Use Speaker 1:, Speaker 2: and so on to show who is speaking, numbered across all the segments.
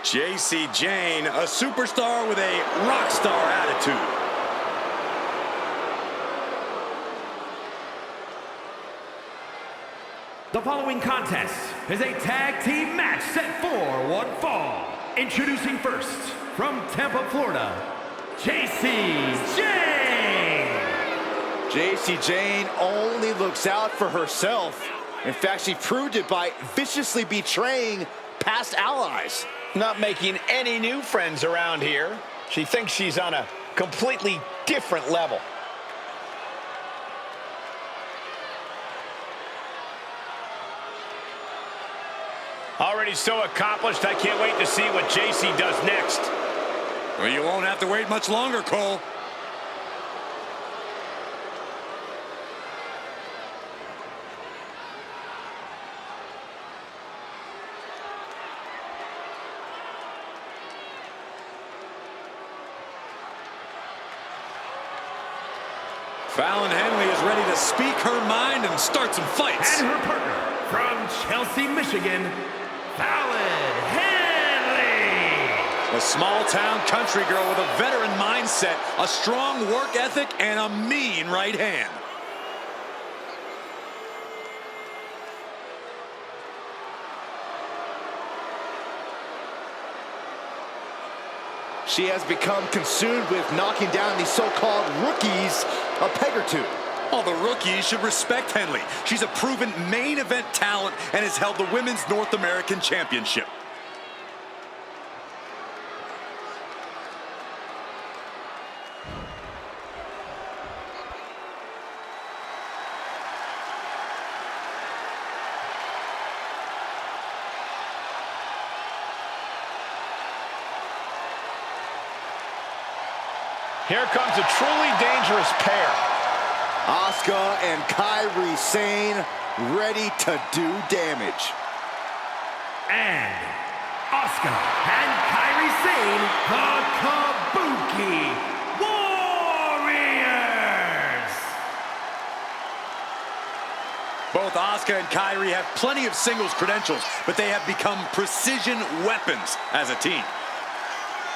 Speaker 1: Jacy Jane, a superstar with a rock star attitude.
Speaker 2: The following contest is a tag team match set for one fall. Introducing first, from Tampa, Florida, Jacy Jane.
Speaker 3: Jacy Jane only looks out for herself. In fact, she proved it by viciously betraying past allies.
Speaker 4: Not making any new friends around here. She thinks she's on a completely different level. Already so accomplished, I can't wait to see what Jacy does next.
Speaker 1: Well, you won't have to wait much longer, Cole. Fallon Henley is ready to speak her mind and start some fights.
Speaker 2: And her partner, from Chelsea, Michigan, Fallon Henley.
Speaker 1: A small-town country girl with a veteran mindset, a strong work ethic, and a mean right hand.
Speaker 3: She has become consumed with knocking down these so-called rookies a peg or two.
Speaker 1: All the rookies should respect Henley. She's a proven main event talent and has held the Women's North American Championship.
Speaker 4: Here comes a truly dangerous pair.
Speaker 3: Asuka and Kari Sane ready to do damage.
Speaker 2: And Asuka and Kari Sane, the Kabuki Warriors.
Speaker 1: Both Asuka and Kari have plenty of singles credentials, but they have become precision weapons as a team.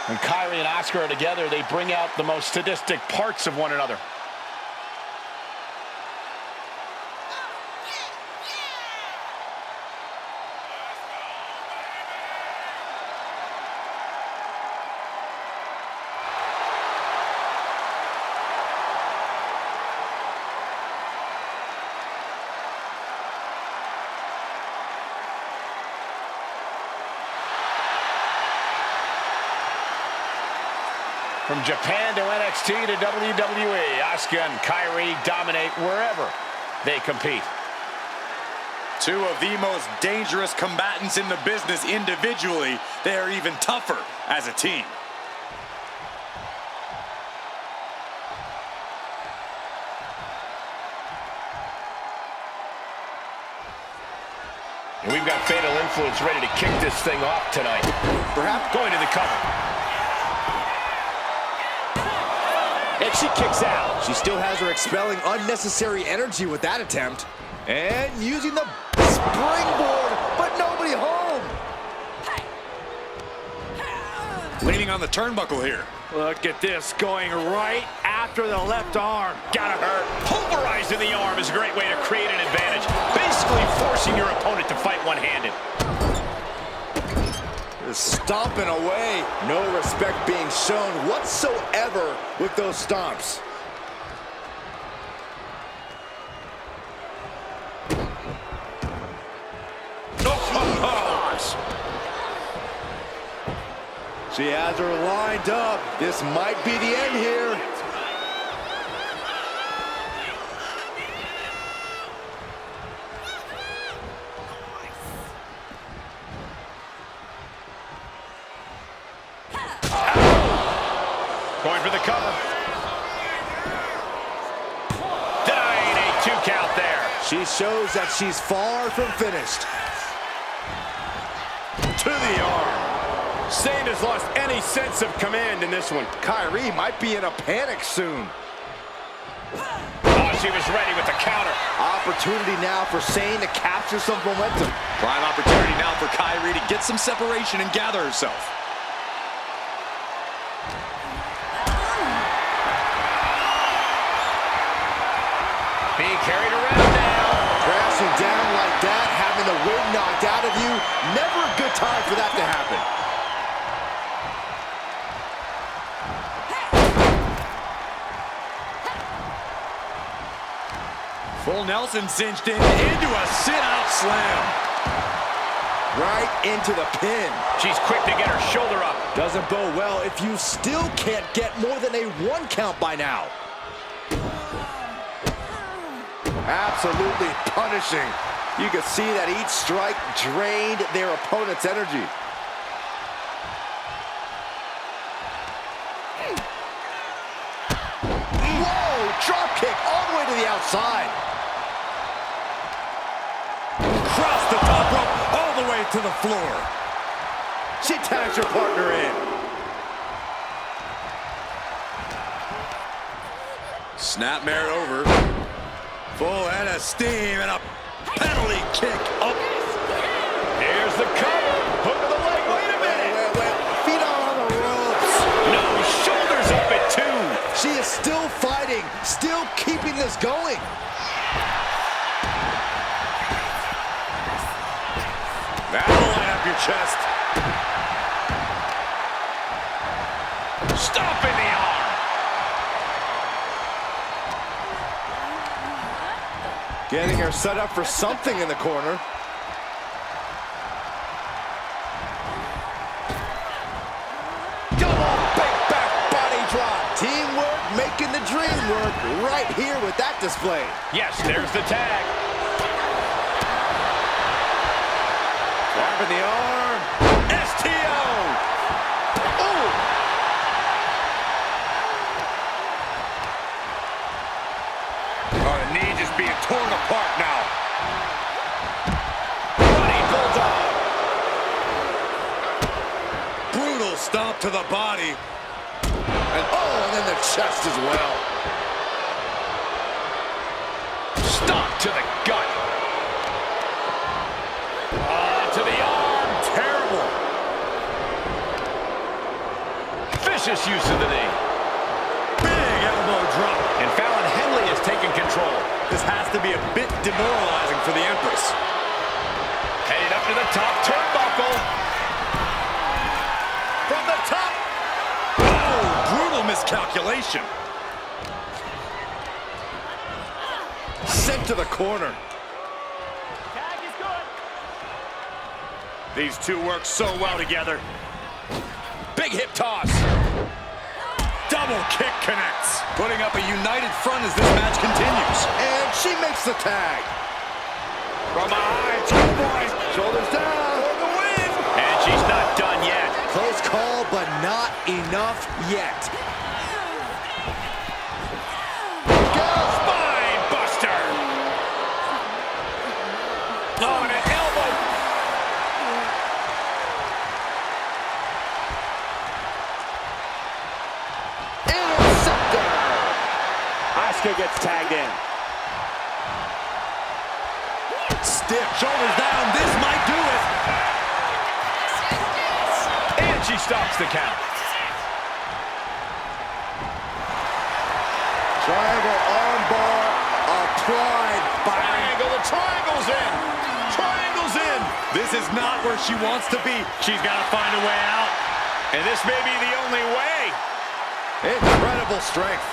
Speaker 4: When Kari and Asuka are together, they bring out the most sadistic parts of one another. From Japan to NXT to WWE, Asuka and Kari dominate wherever they compete.
Speaker 1: Two of the most dangerous combatants in the business individually. They are even tougher as a team.
Speaker 4: And we've got Fatal Influence ready to kick this thing off tonight.
Speaker 3: Perhaps
Speaker 4: going to the cover.
Speaker 3: And she kicks out. She still has her expelling unnecessary energy with that attempt. And using the springboard, but nobody home.
Speaker 1: Leaning on the turnbuckle here.
Speaker 2: Look at this, going right after the left arm.
Speaker 4: Gotta hurt. Pulverizing the arm is a great way to create an advantage. Basically forcing your opponent to fight one-handed.
Speaker 3: Stomping away. No respect being shown whatsoever with those stomps. She has her lined up. This might be the end here.
Speaker 4: Going for the cover. Denying a 2 count there.
Speaker 3: She shows that she's far from finished.
Speaker 4: To the arm. Sane has lost any sense of command in this one.
Speaker 3: Kari might be in a panic soon.
Speaker 4: Oh, she was ready with the counter.
Speaker 3: Opportunity now for Sane to capture some momentum.
Speaker 1: Prime opportunity now for Kari to get some separation and gather herself.
Speaker 4: Being carried around now.
Speaker 3: Crashing down like that, having the wind knocked out of you, never a good time for that to happen.
Speaker 1: Full Nelson cinched into a sit-out slam.
Speaker 3: Right into the pin.
Speaker 4: She's quick to get her shoulder up.
Speaker 3: Doesn't bode well if you still can't get more than a 1 count by now. Absolutely punishing. You can see that each strike drained their opponent's energy. Whoa! Drop kick all the way to the outside.
Speaker 1: Cross the top rope all the way to the floor.
Speaker 3: She tags her partner in.
Speaker 1: Snapmare over. Full head of steam and a penalty kick up.
Speaker 4: Here's the cover. Hook of the leg. Wait a minute.
Speaker 3: Wait. Feet out on the ropes.
Speaker 4: No, shoulders up at 2.
Speaker 3: She is still fighting, still keeping this going.
Speaker 1: That'll light up your chest.
Speaker 4: Stomp in the arm.
Speaker 3: Getting her set up for something in the corner. Double big back body drop. Teamwork making the dream work right here with that display.
Speaker 4: Yes, there's the tag.
Speaker 3: Drop in the arm.
Speaker 1: STO!
Speaker 3: Oh!
Speaker 1: Oh, the knee just being torn apart now.
Speaker 4: Running bulldog.
Speaker 1: Brutal stomp to the body.
Speaker 3: And then the chest as well.
Speaker 4: Stomp to the gut. To the arm.
Speaker 1: Terrible.
Speaker 4: Vicious use of the knee.
Speaker 1: Big elbow drop.
Speaker 4: And Fallon Henley has taken control.
Speaker 1: This has to be a bit demoralizing for the Empress.
Speaker 4: Headed up to the top turnbuckle.
Speaker 1: From the top. Oh, brutal miscalculation.
Speaker 3: Sent to the corner.
Speaker 1: These two work so well together.
Speaker 4: Big hip toss.
Speaker 1: Double kick connects. Putting up a united front as this match continues.
Speaker 3: And she makes the tag.
Speaker 1: From behind, two boys.
Speaker 3: Shoulders down.
Speaker 1: For the win.
Speaker 4: And she's not done yet.
Speaker 3: Close call, but not enough yet.
Speaker 4: Spine buster. Oh, and an elbow.
Speaker 3: Interceptor.
Speaker 4: Asuka gets tagged in.
Speaker 1: Stiff, shoulders down. This might do it.
Speaker 4: And she stops the count.
Speaker 3: Triangle armbar applied by...
Speaker 4: Triangle, the triangle's in. Triangle's in.
Speaker 1: This is not where she wants to be. She's got to find a way out.
Speaker 4: And this may be the only way.
Speaker 3: Incredible strength.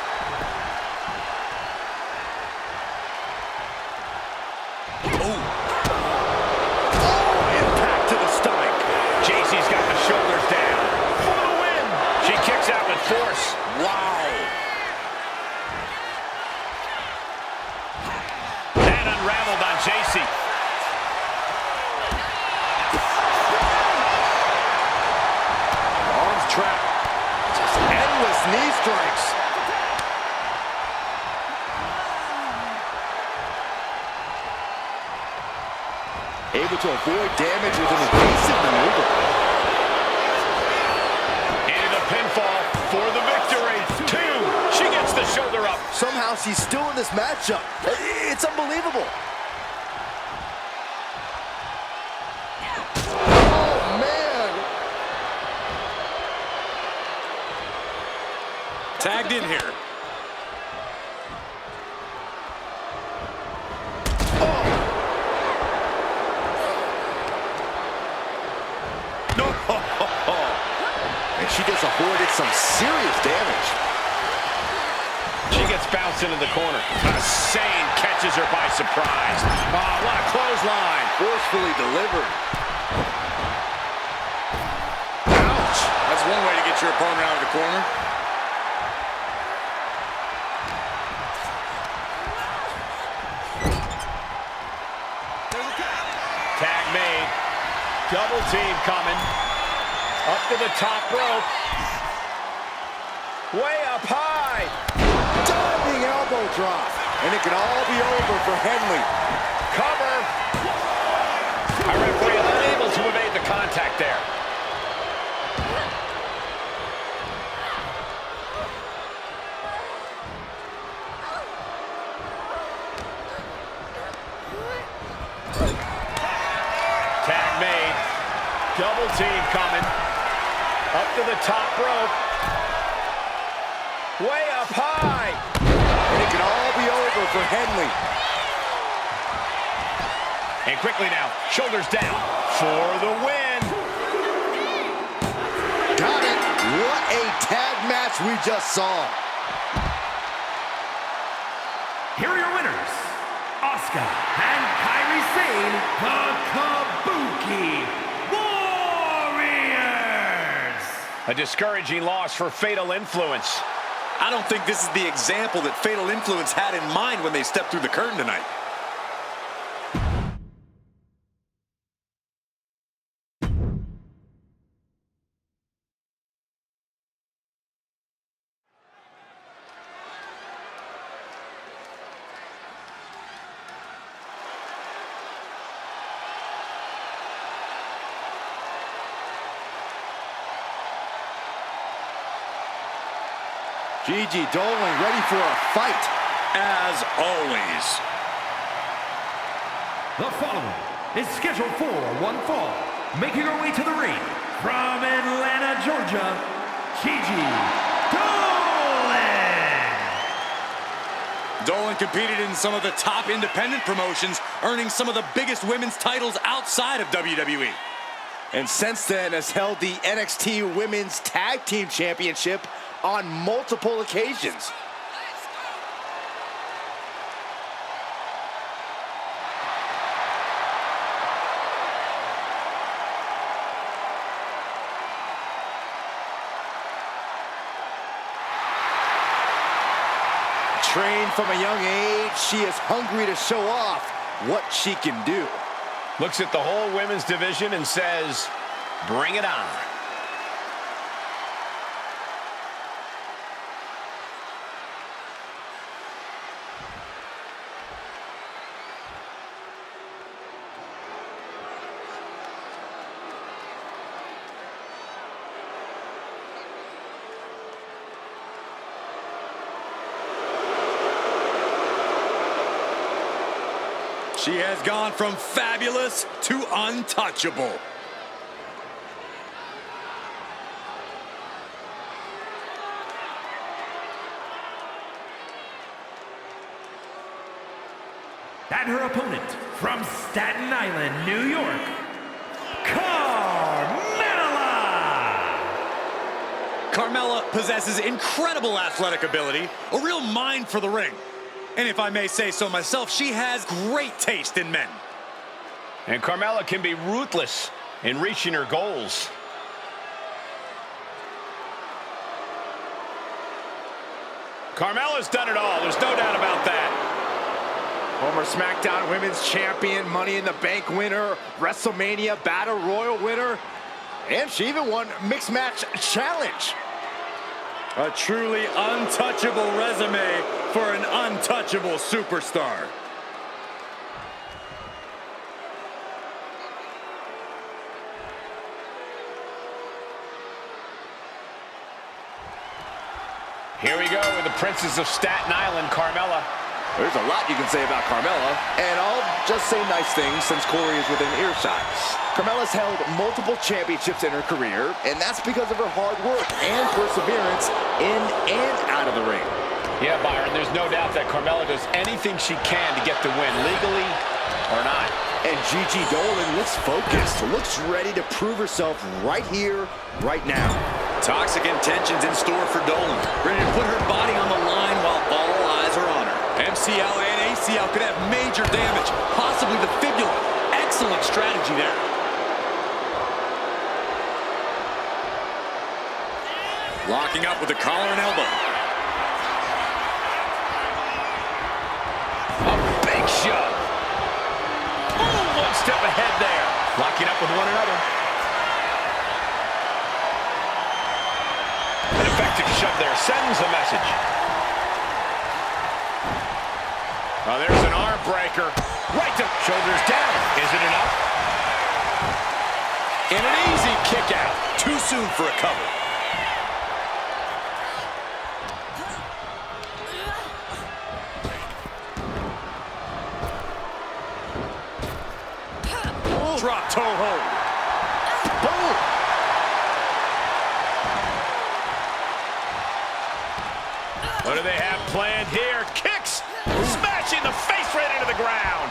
Speaker 1: Impact to the stomach.
Speaker 4: Jacy's got the shoulders down. For the win. She kicks out with force.
Speaker 1: Wow.
Speaker 4: That unraveled on Jacy.
Speaker 3: Arms trapped. Just endless knee strikes. Able to avoid damage with an evasive maneuver.
Speaker 4: Into the pinfall for the victory. 2. She gets the shoulder up.
Speaker 3: Somehow she's still in this matchup. It's unbelievable. Oh, man.
Speaker 1: Tagged in here.
Speaker 3: just avoided some serious damage.
Speaker 4: She gets bounced into the corner. Sane catches her by surprise. Oh, what a clothesline.
Speaker 3: Forcefully delivered.
Speaker 1: Ouch! That's one way to get your opponent out of the corner.
Speaker 4: Tag made. Double team coming. Up to the top rope. Way up high.
Speaker 3: Diving elbow drop. And it can all be over for Henley.
Speaker 4: Cover. Our referee unable to evade the contact there. Tag made. Double team coming. Up to the top rope. Way up high.
Speaker 3: And it can all be over for Henley.
Speaker 4: And quickly now, shoulders down for the win.
Speaker 3: Got it. What a tag match we just saw.
Speaker 2: Here are your winners, Asuka and Kari Sane, the Kabuki Warriors.
Speaker 4: A discouraging loss for Fatal Influence.
Speaker 1: I don't think this is the example that Fatal Influence had in mind when they stepped through the curtain tonight.
Speaker 3: Gigi, Dolin ready for a fight.
Speaker 1: As always.
Speaker 2: The following is scheduled for one fall. Making her way to the ring from Atlanta, Georgia, Gigi Dolin.
Speaker 1: Dolin competed in some of the top independent promotions, earning some of the biggest women's titles outside of WWE.
Speaker 3: And since then has held the NXT Women's Tag Team Championship on multiple occasions. Trained from a young age, she is hungry to show off what she can do.
Speaker 4: Looks at the whole women's division and says, bring it on.
Speaker 1: She has gone from fabulous to untouchable.
Speaker 2: And her opponent from Staten Island, New York, Carmella.
Speaker 1: Carmella possesses incredible athletic ability, a real mind for the ring. And if I may say so myself, she has great taste in men.
Speaker 4: And Carmella can be ruthless in reaching her goals. Carmella's done it all. There's no doubt about that.
Speaker 3: Former SmackDown Women's Champion, Money in the Bank winner, WrestleMania Battle Royal winner, and she even won Mixed Match Challenge.
Speaker 1: A truly untouchable resume for an untouchable superstar.
Speaker 4: Here we go with the Princess of Staten Island, Carmella.
Speaker 3: There's a lot you can say about Carmella, and I'll just say nice things since Corey is within earshot. Carmella's held multiple championships in her career, and that's because of her hard work and perseverance in and out of the ring.
Speaker 4: Yeah, Byron, there's no doubt that Carmella does anything she can to get the win, legally or not.
Speaker 3: And Gigi Dolin looks focused, looks ready to prove herself right here, right now.
Speaker 1: Toxic intentions in store for Dolin. Ready to put her body on the line while all eyes are on her. MCL and ACL could have major damage, possibly the fibula. Excellent strategy there. Locking up with the collar and elbow.
Speaker 4: A big shove. Oh, one step ahead there. Locking up with one another. An effective shove there sends a message. Oh, there's an arm breaker. Right to shoulders down. Is it enough?
Speaker 1: And an easy kick out. Too soon for a cover. Drop toe hold. Boom.
Speaker 4: What do they have planned here? Kicks! Smashing the face right into the ground.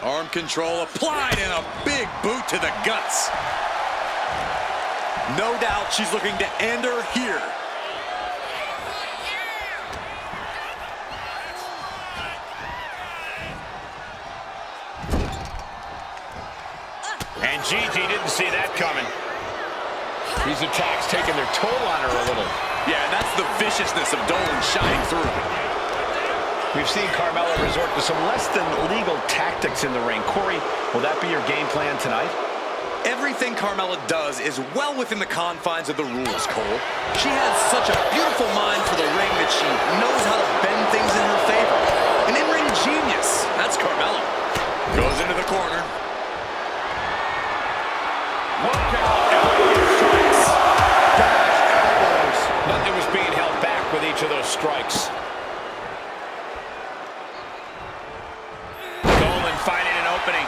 Speaker 1: Arm control applied and a big boot to the guts. No doubt she's looking to end her here.
Speaker 4: And Gigi didn't see that coming. These attacks taking their toll on her a little.
Speaker 1: Yeah, and that's the viciousness of Dolin shining through.
Speaker 4: We've seen Carmella resort to some less than legal tactics in the ring. Corey, will that be your game plan tonight?
Speaker 1: Everything Carmella does is well within the confines of the rules, Cole. She has such a beautiful mind for the ring that she knows how to bend things in her favor. An in-ring genius. That's Carmella. Goes into the corner.
Speaker 4: Nothing was being held back with each of those strikes. Dolin finding an opening.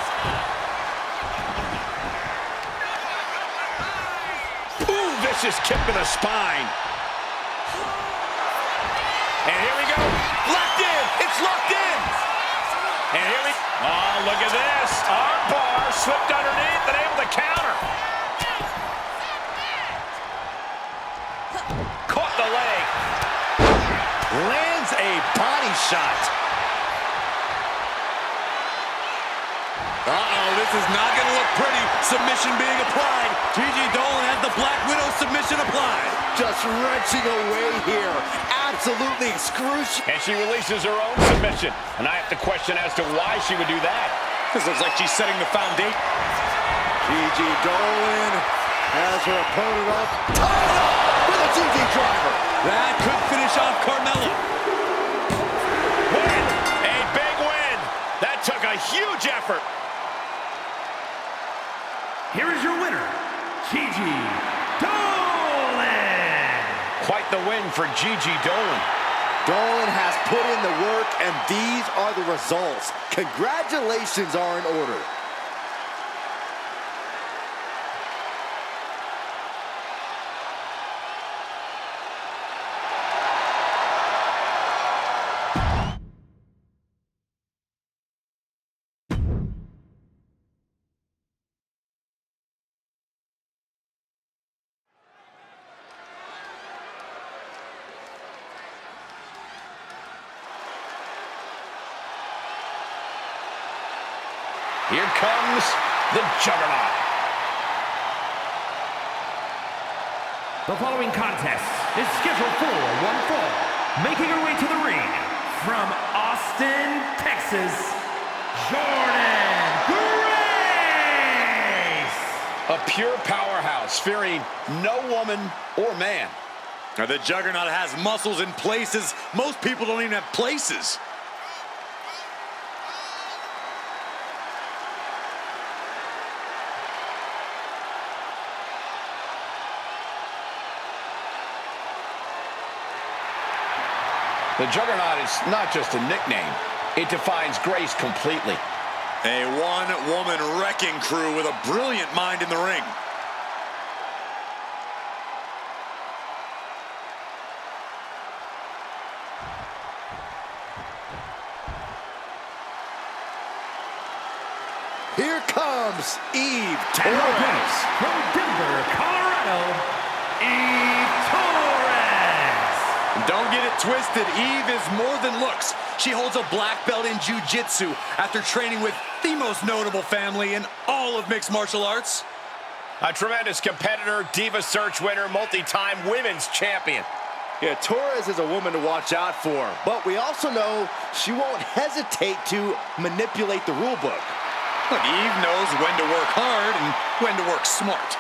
Speaker 4: Ooh, vicious kick to the spine. And here we go. Locked in. It's locked in. And here we... Oh, look at this. Arm bar slipped underneath and able to counter. Caught the leg.
Speaker 1: Lands a body shot. Uh-oh, this is not going to look pretty. Submission being applied. Gigi Dolin has the Black Widow submission applied.
Speaker 3: Just wrenching away here. Absolutely excruciating.
Speaker 4: And she releases her own submission. And I have to question as to why she would do that.
Speaker 1: This looks like she's setting the foundation.
Speaker 3: Gigi Dolin has her opponent up. Tied up with a Gigi driver.
Speaker 1: That could finish off Carmella.
Speaker 4: Win! A big win! That took a huge effort.
Speaker 2: Here is your winner, Gigi Dolin.
Speaker 4: Quite the win for Gigi Dolin.
Speaker 3: Dolin has put in the work, and these are the results. Congratulations are in order.
Speaker 4: Here comes the Juggernaut.
Speaker 2: The following contest is scheduled for one fall. Making her way to the ring from Austin, Texas, Jordyn Grace.
Speaker 4: A pure powerhouse, fearing no woman or man.
Speaker 1: Now, the Juggernaut has muscles in places most people don't even have places.
Speaker 4: The Juggernaut is not just a nickname. It defines Grace completely.
Speaker 1: A one-woman wrecking crew with a brilliant mind in the ring.
Speaker 3: Here comes comes Eve
Speaker 2: And her opponent,
Speaker 3: Torres.
Speaker 2: from Denver, Colorado, Eve Torres.
Speaker 1: Don't get it twisted, Eve is more than looks. She holds a black belt in jiu-jitsu after training with the most notable family in all of mixed martial arts.
Speaker 4: A tremendous competitor, Diva Search winner, multi-time women's champion.
Speaker 3: Yeah, Torres is a woman to watch out for, but we also know she won't hesitate to manipulate the rule book.
Speaker 1: Look, Eve knows when to work hard and when to work smart.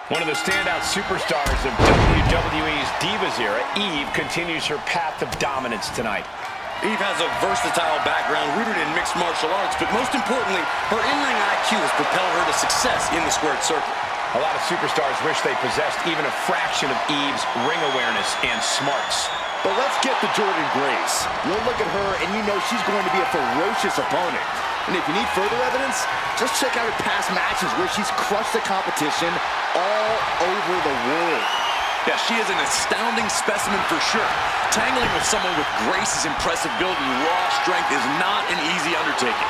Speaker 4: One of the standout superstars of WWE's Divas era, Eve continues her path of dominance tonight.
Speaker 1: Eve has a versatile background rooted in mixed martial arts, but most importantly, her in-ring IQ has propelled her to success in the squared circle.
Speaker 4: A lot of superstars wish they possessed even a fraction of Eve's ring awareness and smarts.
Speaker 3: But let's get to Jordyn Grace. You'll look at her and you know she's going to be a ferocious opponent. And if you need further evidence, just check out her past matches where she's crushed the competition all over the world.
Speaker 1: Yeah, she is an astounding specimen for sure. Tangling with someone with Grace's impressive build and raw strength is not an easy undertaking.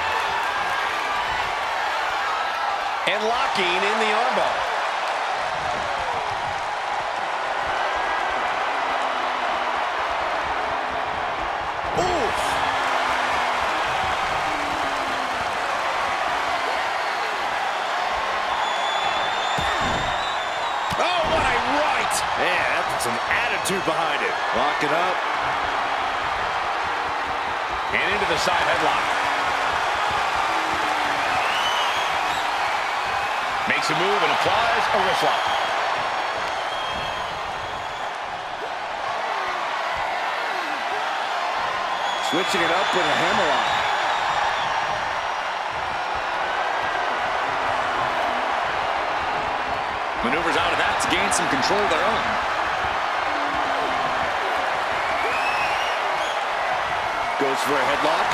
Speaker 4: And locking in the armbar.
Speaker 3: Man, that's some attitude behind it. Lock it up.
Speaker 4: And into the side headlock. Makes a move and applies a wrist lock.
Speaker 3: Switching it up with a hammerlock.
Speaker 1: Maneuvers out of that to gain some control of their own.
Speaker 3: Goes for a headlock.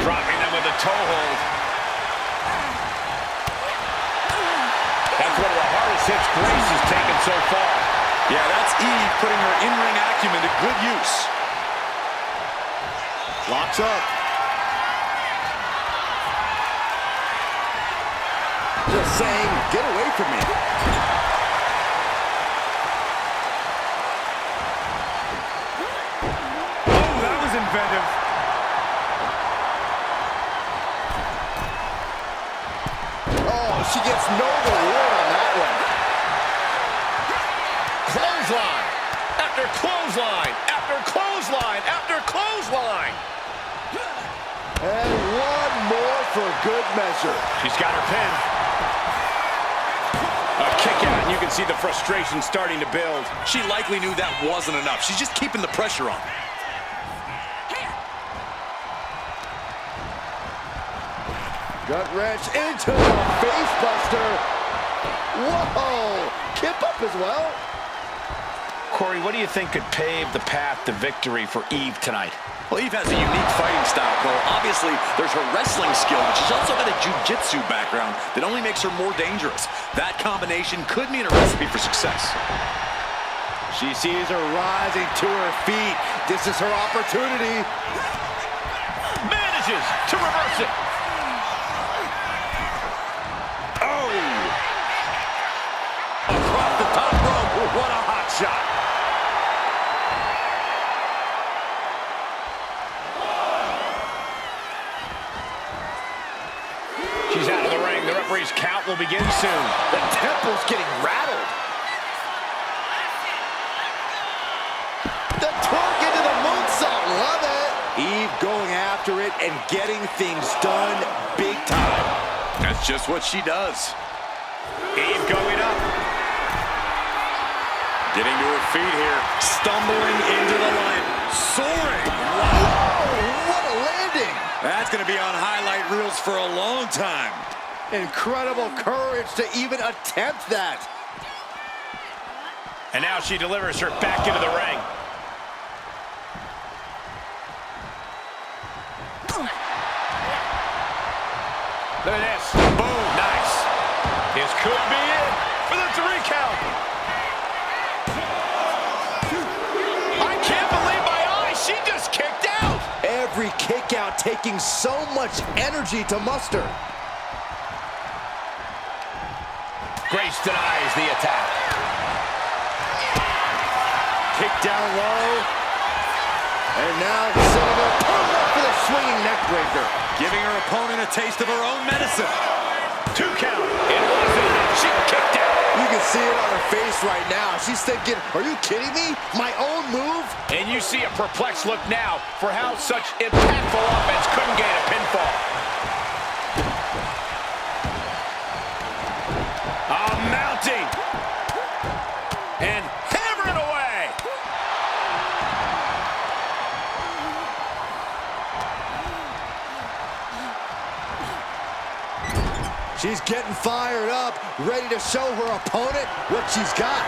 Speaker 4: Dropping them with a toe hold. That's one of the hardest hits Grace has taken so far.
Speaker 1: Yeah, that's Eve putting her in-ring acumen to good use.
Speaker 3: Locks up. Just saying, get away from me.
Speaker 1: Oh, that was inventive.
Speaker 3: Oh, she gets no reward on that one.
Speaker 4: Clothesline after clothesline after clothesline after clothesline.
Speaker 3: And one more for good measure.
Speaker 4: She's got her pin. A kick out, and you can see the frustration starting to build.
Speaker 1: She likely knew that wasn't enough. She's just keeping the pressure on.
Speaker 3: Gut wrench into the face buster. Whoa! Kip up as well.
Speaker 4: Corey, what do you think could pave the path to victory for Eve tonight?
Speaker 1: Well, Eve has a unique fighting style, Cole. Obviously, there's her wrestling skill, but she's also got a jiu-jitsu background that only makes her more dangerous. That combination could mean a recipe for success.
Speaker 3: She sees her rising to her feet. This is her opportunity.
Speaker 4: Manages to reverse it.
Speaker 1: Oh! Across the top rope. What a hot shot.
Speaker 4: She's out of the ring. The referee's count will begin soon.
Speaker 3: The temple's getting rattled. The twerk into the moonsault. Love it. Eve going after it and getting things done big time.
Speaker 1: That's just what she does.
Speaker 4: Eve going up.
Speaker 1: Getting to her feet here. Stumbling into the line. Soaring.
Speaker 3: Oh, what a landing.
Speaker 1: That's going to be on highlight reels for a long time.
Speaker 3: Incredible courage to even attempt that.
Speaker 4: And now she delivers her back into the ring. Look at this. Boom. Nice. This could be it for the 3 count. I can't believe my eyes. She just kicked out.
Speaker 3: Every kick out taking so much energy to muster.
Speaker 4: Grace denies the attack.
Speaker 3: Kick down low. And now setting her opponent up for the swinging neck breaker.
Speaker 1: Giving her opponent a taste of her own medicine.
Speaker 4: 2 count. It wasn't. She kicked out.
Speaker 3: You can see it on her face right now. She's thinking, are you kidding me? My own move?
Speaker 4: And you see a perplexed look now for how such impactful offense couldn't gain a pinfall. Mounting. And hammering away.
Speaker 3: She's getting fired up, ready to show her opponent what she's got.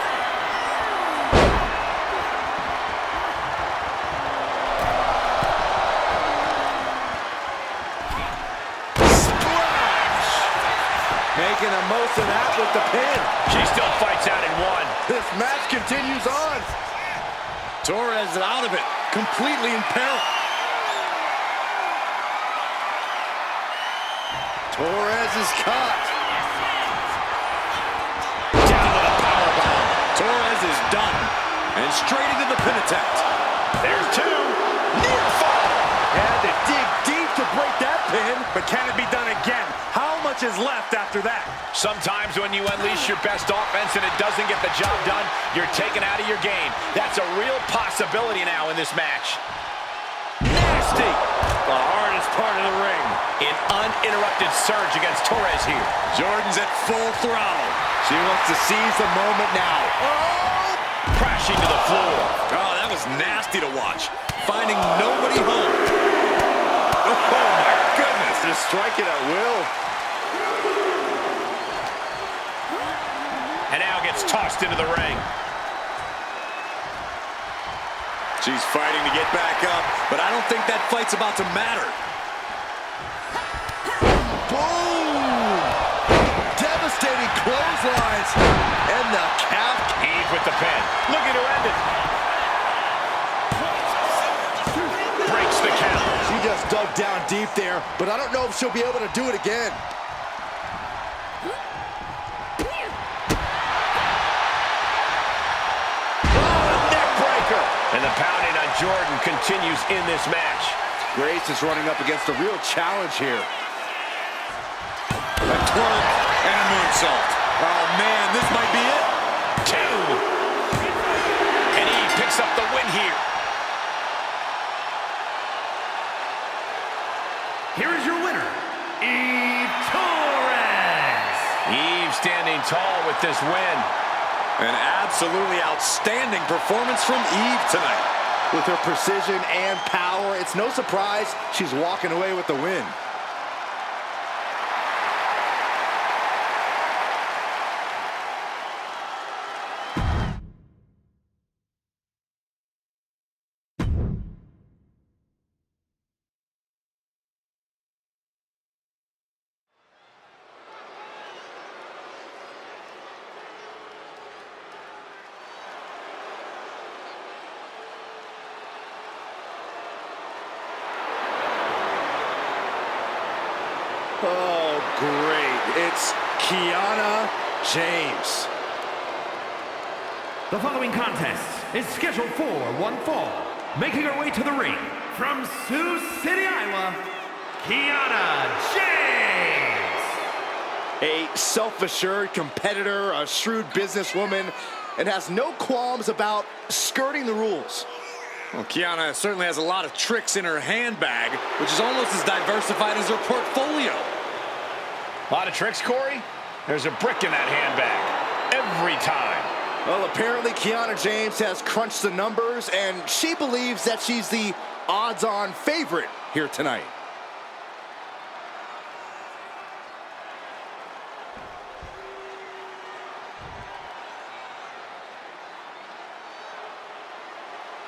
Speaker 3: Splash! Making the most of that with the pin.
Speaker 4: She still fights out in 1.
Speaker 3: This match continues on.
Speaker 1: Torres is out of it, completely in peril.
Speaker 3: Torres is caught.
Speaker 4: Down with a powerbomb.
Speaker 1: Torres is done. And straight into the pin attempt.
Speaker 4: There's 2. Near fall.
Speaker 3: Had to dig deep to break that pin.
Speaker 1: But can it be done again? How much is left after that?
Speaker 4: Sometimes when you unleash your best offense and it doesn't get the job done, you're taken out of your game. That's a real possibility now in this match. Nasty.
Speaker 1: The hardest part of the ring.
Speaker 4: An uninterrupted surge against Torres here.
Speaker 1: Jordyn's at full throttle.
Speaker 3: She wants to seize the moment now.
Speaker 4: Oh! Crashing to the floor.
Speaker 1: Oh, that was nasty to watch. Finding nobody home. Oh, my goodness.
Speaker 3: Just strike it at will.
Speaker 4: And now gets tossed into the ring.
Speaker 1: She's fighting to get back up, but I don't think that fight's about to matter.
Speaker 3: Boom! Devastating clotheslines. And the calf.
Speaker 4: Eve with the pin. Looking to end it. Breaks the count.
Speaker 3: She just dug down deep there, but I don't know if she'll be able to do it again.
Speaker 4: And the pounding on Jordyn continues in this match.
Speaker 3: Grace is running up against a real challenge here.
Speaker 1: A twerk and a moonsault. Oh, man, this might be it.
Speaker 4: 2. And Eve picks up the win here.
Speaker 2: Here is your winner, Eve Torres.
Speaker 4: Eve standing tall with this win.
Speaker 1: An absolutely outstanding performance from Eve tonight.
Speaker 3: With her precision and power, it's no surprise she's walking away with the win. Oh, great. It's Kiana James.
Speaker 2: The following contest is scheduled for 1 fall. Making her way to the ring from Sioux City, Isla, Kiana James.
Speaker 3: A self-assured competitor, a shrewd businesswoman, and has no qualms about skirting the rules.
Speaker 1: Well, Kiana certainly has a lot of tricks in her handbag, which is almost as diversified as her portfolio.
Speaker 4: A lot of tricks, Corey? There's a brick in that handbag. Every time.
Speaker 3: Well, apparently Kiana James has crunched the numbers, and she believes that she's the odds-on favorite here tonight.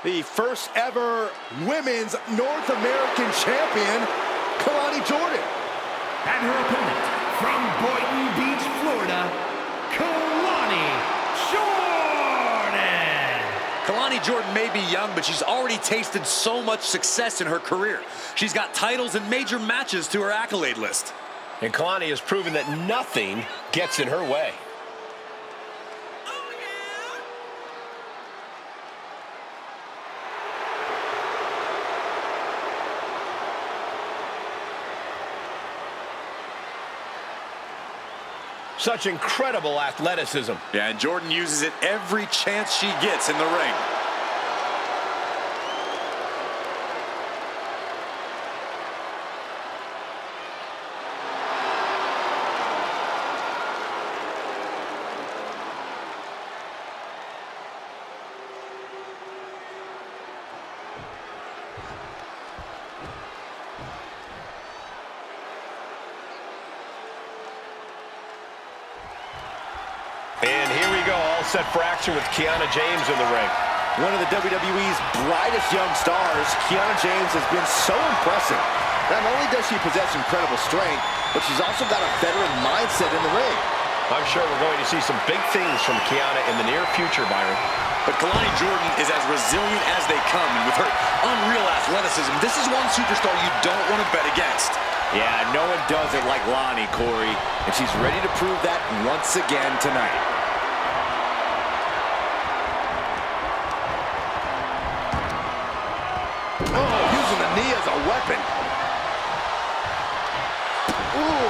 Speaker 3: the first ever Women's North American Champion, Kalani Jordyn.
Speaker 2: And her opponent, from Boynton Beach, Florida, Kalani Jordyn.
Speaker 1: Kalani Jordyn may be young, but she's already tasted so much success in her career. She's got titles and major matches to her accolade list.
Speaker 5: And Kalani has proven that nothing gets in her way. Such incredible athleticism.
Speaker 1: Yeah, and Jordyn uses it every chance she gets in the ring.
Speaker 5: And here we go, all set for action with Kiana James in the ring.
Speaker 3: One of the WWE's brightest young stars, Kiana James has been so impressive. Not only does she possess incredible strength, but she's also got a veteran mindset in the ring.
Speaker 5: I'm sure we're going to see some big things from Kiana in the near future, Byron.
Speaker 1: But Kalani Jordyn is as resilient as they come, and with her unreal athleticism, this is one superstar you don't want to bet against.
Speaker 3: Yeah, no one does it like Lonnie, Corey, and she's ready to prove that once again tonight. Oh, using the knee as a weapon. Ooh.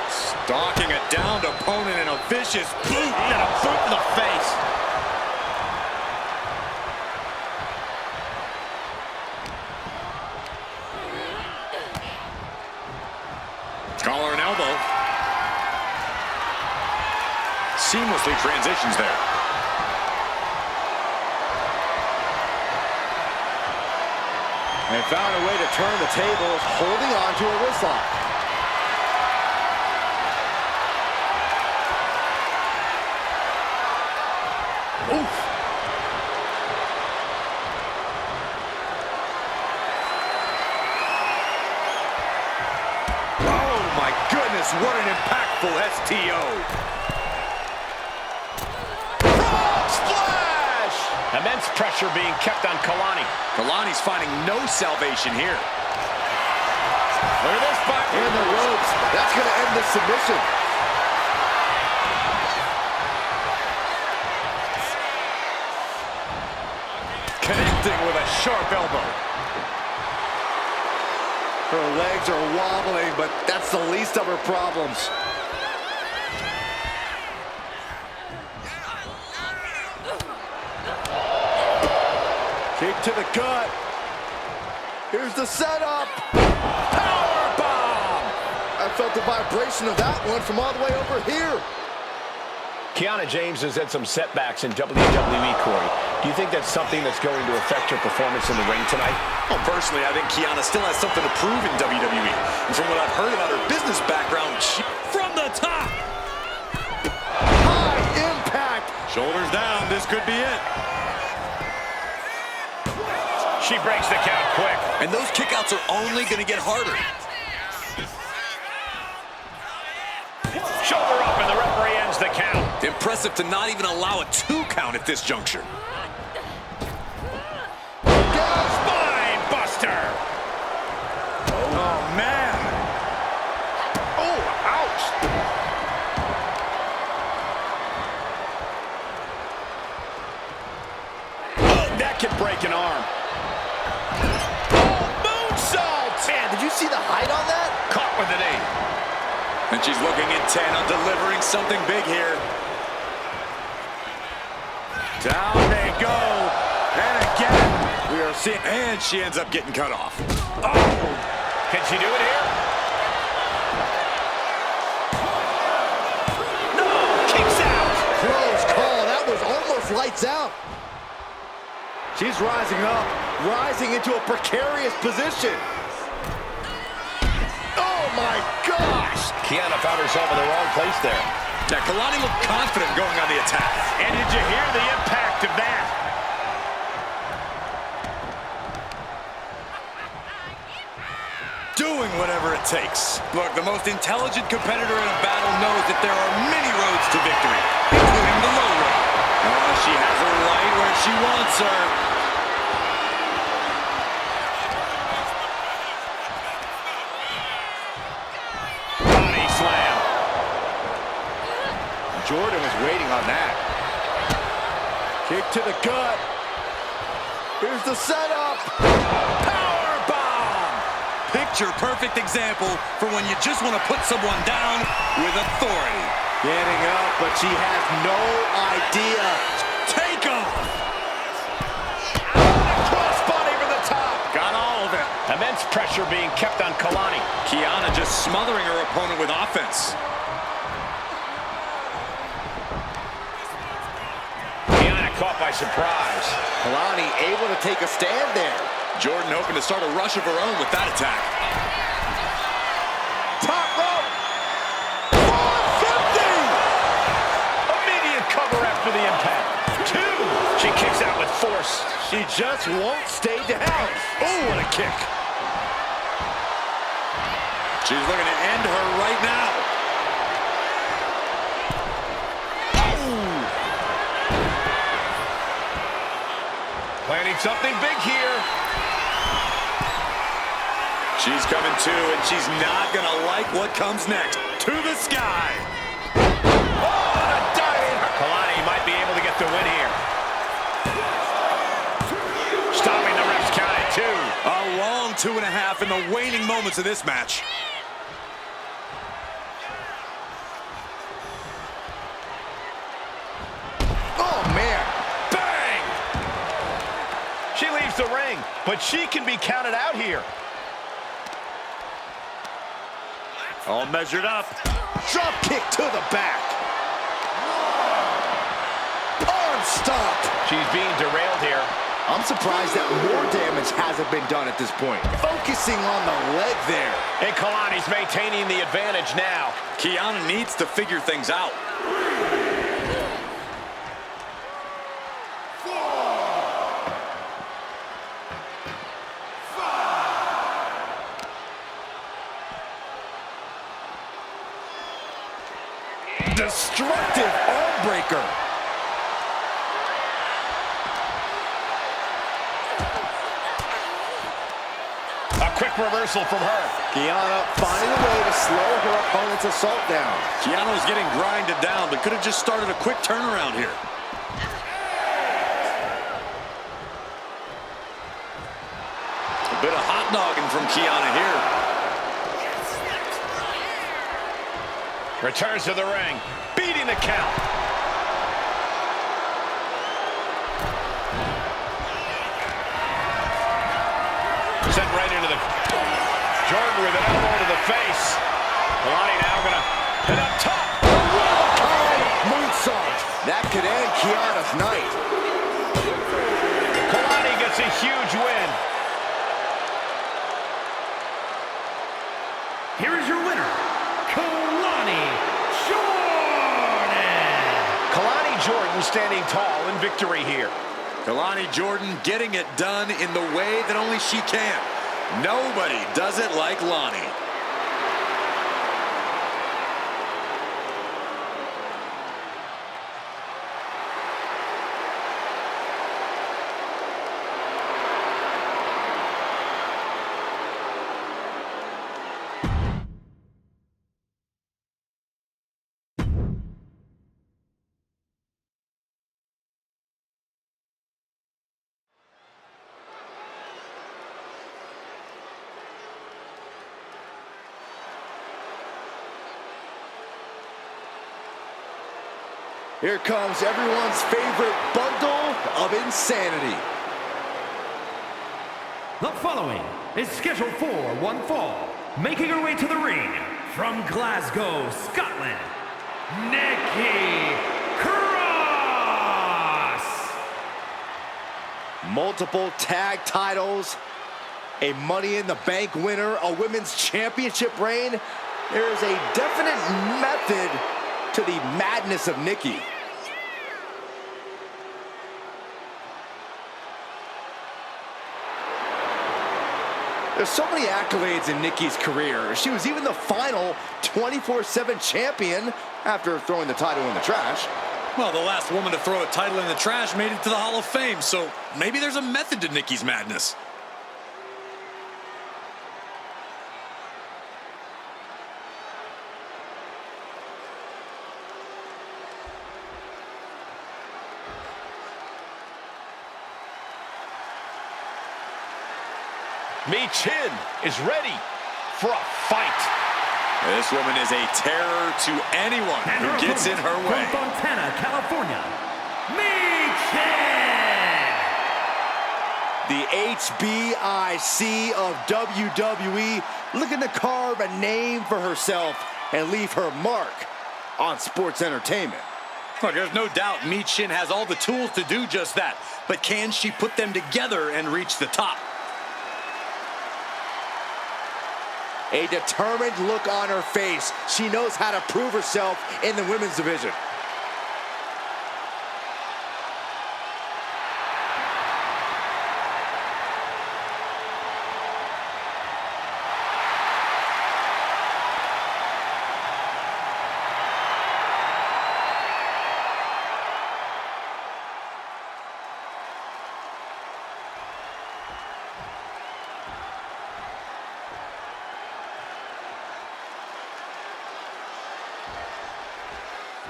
Speaker 1: Stalking a downed opponent in a vicious boot and a boot in the face. Collar and elbow. Seamlessly transitions there.
Speaker 3: And found a way to turn the tables, holding on to a wrist lock. Oof.
Speaker 1: Oh my goodness, what an impactful STO.
Speaker 3: Frog splash!
Speaker 5: Immense pressure being kept on Kalani.
Speaker 1: Kalani's finding no salvation here.
Speaker 5: Look at this fight.
Speaker 3: In the ropes. That's going to end the submission.
Speaker 1: Connecting with a sharp elbow.
Speaker 3: Her legs are wobbling, but that's the least of her problems. Kick to the gut. Here's the setup. Powerbomb! I felt the vibration of that one from all the way over here.
Speaker 5: Kiana James has had some setbacks in WWE, Corey. Do you think that's something that's going to affect her performance in the ring tonight?
Speaker 1: Well, personally, I think Kiana still has something to prove in WWE. And from what I've heard about her business background, from the top.
Speaker 3: High impact.
Speaker 1: Shoulders down, this could be it.
Speaker 5: She breaks the count quick.
Speaker 1: And those kickouts are only going to get harder.
Speaker 5: Shoulder up and the referee ends the count.
Speaker 1: Impressive to not even allow a 2 count at this juncture.
Speaker 5: Spine buster.
Speaker 1: Oh, man.
Speaker 3: Oh, ouch.
Speaker 5: Oh, that can break an arm.
Speaker 3: Oh, moonsault. Man, did you see the height on that?
Speaker 5: Caught with an 8.
Speaker 1: And she's looking intent on delivering something big here. Down they go. And again, we are seeing, and she ends up getting cut off.
Speaker 5: Oh, can she do it here? No, kicks out.
Speaker 3: Close call. That was almost lights out. She's rising up, rising into a precarious position. Oh, my gosh.
Speaker 5: Kiana found herself in the wrong place there.
Speaker 1: Yeah, Kalani looked confident going on the attack.
Speaker 4: And did you hear the impact of that?
Speaker 1: Doing whatever it takes. Look, the most intelligent competitor in a battle knows that there are many roads to victory, including the low road. Oh, she has her right where she wants her.
Speaker 4: Body slam.
Speaker 3: Jordyn was waiting on that. Kick to the gut. Here's the setup. Powerbomb.
Speaker 1: Picture-perfect example for when you just want to put someone down with authority.
Speaker 3: Getting up, but she has no idea.
Speaker 1: Take off!
Speaker 3: Crossbody from the top.
Speaker 1: Got all of it.
Speaker 5: Immense pressure being kept on Kalani.
Speaker 1: Kiana just smothering her opponent with offense.
Speaker 5: Kiana caught by surprise.
Speaker 3: Kalani able to take a stand there.
Speaker 1: Jordyn hoping to start a rush of her own with that attack.
Speaker 3: Top rope. 450.
Speaker 5: Immediate cover after the impact. 2. She kicks out with force.
Speaker 3: She just won't stay down.
Speaker 1: Oh, what a kick. She's looking to end her right now.
Speaker 5: Planning something big here.
Speaker 1: She's coming too, and she's not going to like what comes next. To the sky.
Speaker 5: Oh, and a diving. Kalani might be able to get the win here. Stopping the ref's count at 2.
Speaker 1: A long 2.5 in the waning moments of this match.
Speaker 3: Oh, man.
Speaker 5: Bang! She leaves the ring, but she can be counted out here.
Speaker 1: All measured up.
Speaker 3: Drop kick to the back. Arm stomp.
Speaker 5: She's being derailed here.
Speaker 3: I'm surprised that more damage hasn't been done at this point. Focusing on the leg there.
Speaker 5: And Kalani's maintaining the advantage now.
Speaker 1: Kiana needs to figure things out.
Speaker 3: Destructive arm breaker.
Speaker 5: A quick reversal from her.
Speaker 3: Kiana finding a way to slow her opponent's assault down.
Speaker 1: Kiana was getting grinded down, but could have just started a quick turnaround here. A bit of hot dogging from Kiana here.
Speaker 5: Returns to the ring, beating the count. Sent right into the... Jordyn with an elbow to the face. Kalani now gonna hit up top.
Speaker 3: Moonsault. That could end Kiana's night.
Speaker 5: Kalani gets a huge win.
Speaker 2: Here is your winner, Kalani Jordyn.
Speaker 5: Kalani Jordyn standing tall in victory here.
Speaker 1: Kalani Jordyn getting it done in the way that only she can. Nobody does it like Lonnie.
Speaker 3: Here comes everyone's favorite bundle of insanity.
Speaker 2: The following is scheduled for one fall. Making her way to the ring from Glasgow, Scotland, Nikki Cross.
Speaker 3: Multiple tag titles, a Money in the Bank winner, a women's championship reign. There is a definite method to the madness of Nikki. There's so many accolades in Nikki's career. She was even the final 24/7 champion after throwing the title in the trash.
Speaker 1: Well, the last woman to throw a title in the trash made it to the Hall of Fame, so maybe there's a method to Nikki's madness.
Speaker 5: Chin is ready for a fight.
Speaker 1: This woman is a terror to anyone
Speaker 2: And
Speaker 1: who gets in her way.
Speaker 2: From Fontana, California, Chin!
Speaker 3: The HBIC of WWE looking to carve a name for herself and leave her mark on sports entertainment.
Speaker 1: Look, there's no doubt Chin has all the tools to do just that, but can she put them together and reach the top?
Speaker 3: A determined look on her face. She knows how to prove herself in the women's division.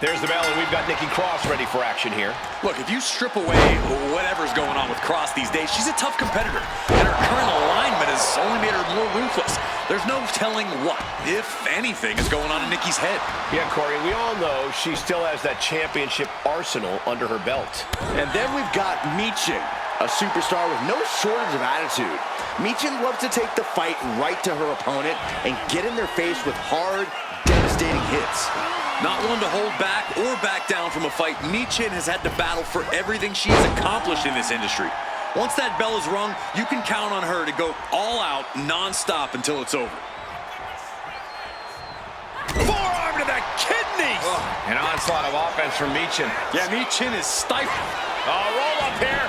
Speaker 5: There's the bell, and we've got Nikki Cross ready for action here.
Speaker 1: Look, if you strip away whatever's going on with Cross these days, she's a tough competitor, and her current alignment has only made her more ruthless. There's no telling what, if anything, is going on in Nikki's head.
Speaker 5: Yeah, Corey, we all know she still has that championship arsenal under her belt.
Speaker 3: And then we've got Chin, a superstar with no shortage of attitude. Chin loves to take the fight right to her opponent and get in their face with hard, devastating hits.
Speaker 1: Not one to hold back or back down from a fight, Chin has had to battle for everything she has accomplished in this industry. Once that bell is rung, you can count on her to go all out, non-stop until it's over.
Speaker 4: Forearm to the kidneys.
Speaker 5: An onslaught of offense from Chin.
Speaker 1: Yeah, Chin is stifled.
Speaker 4: Roll up here.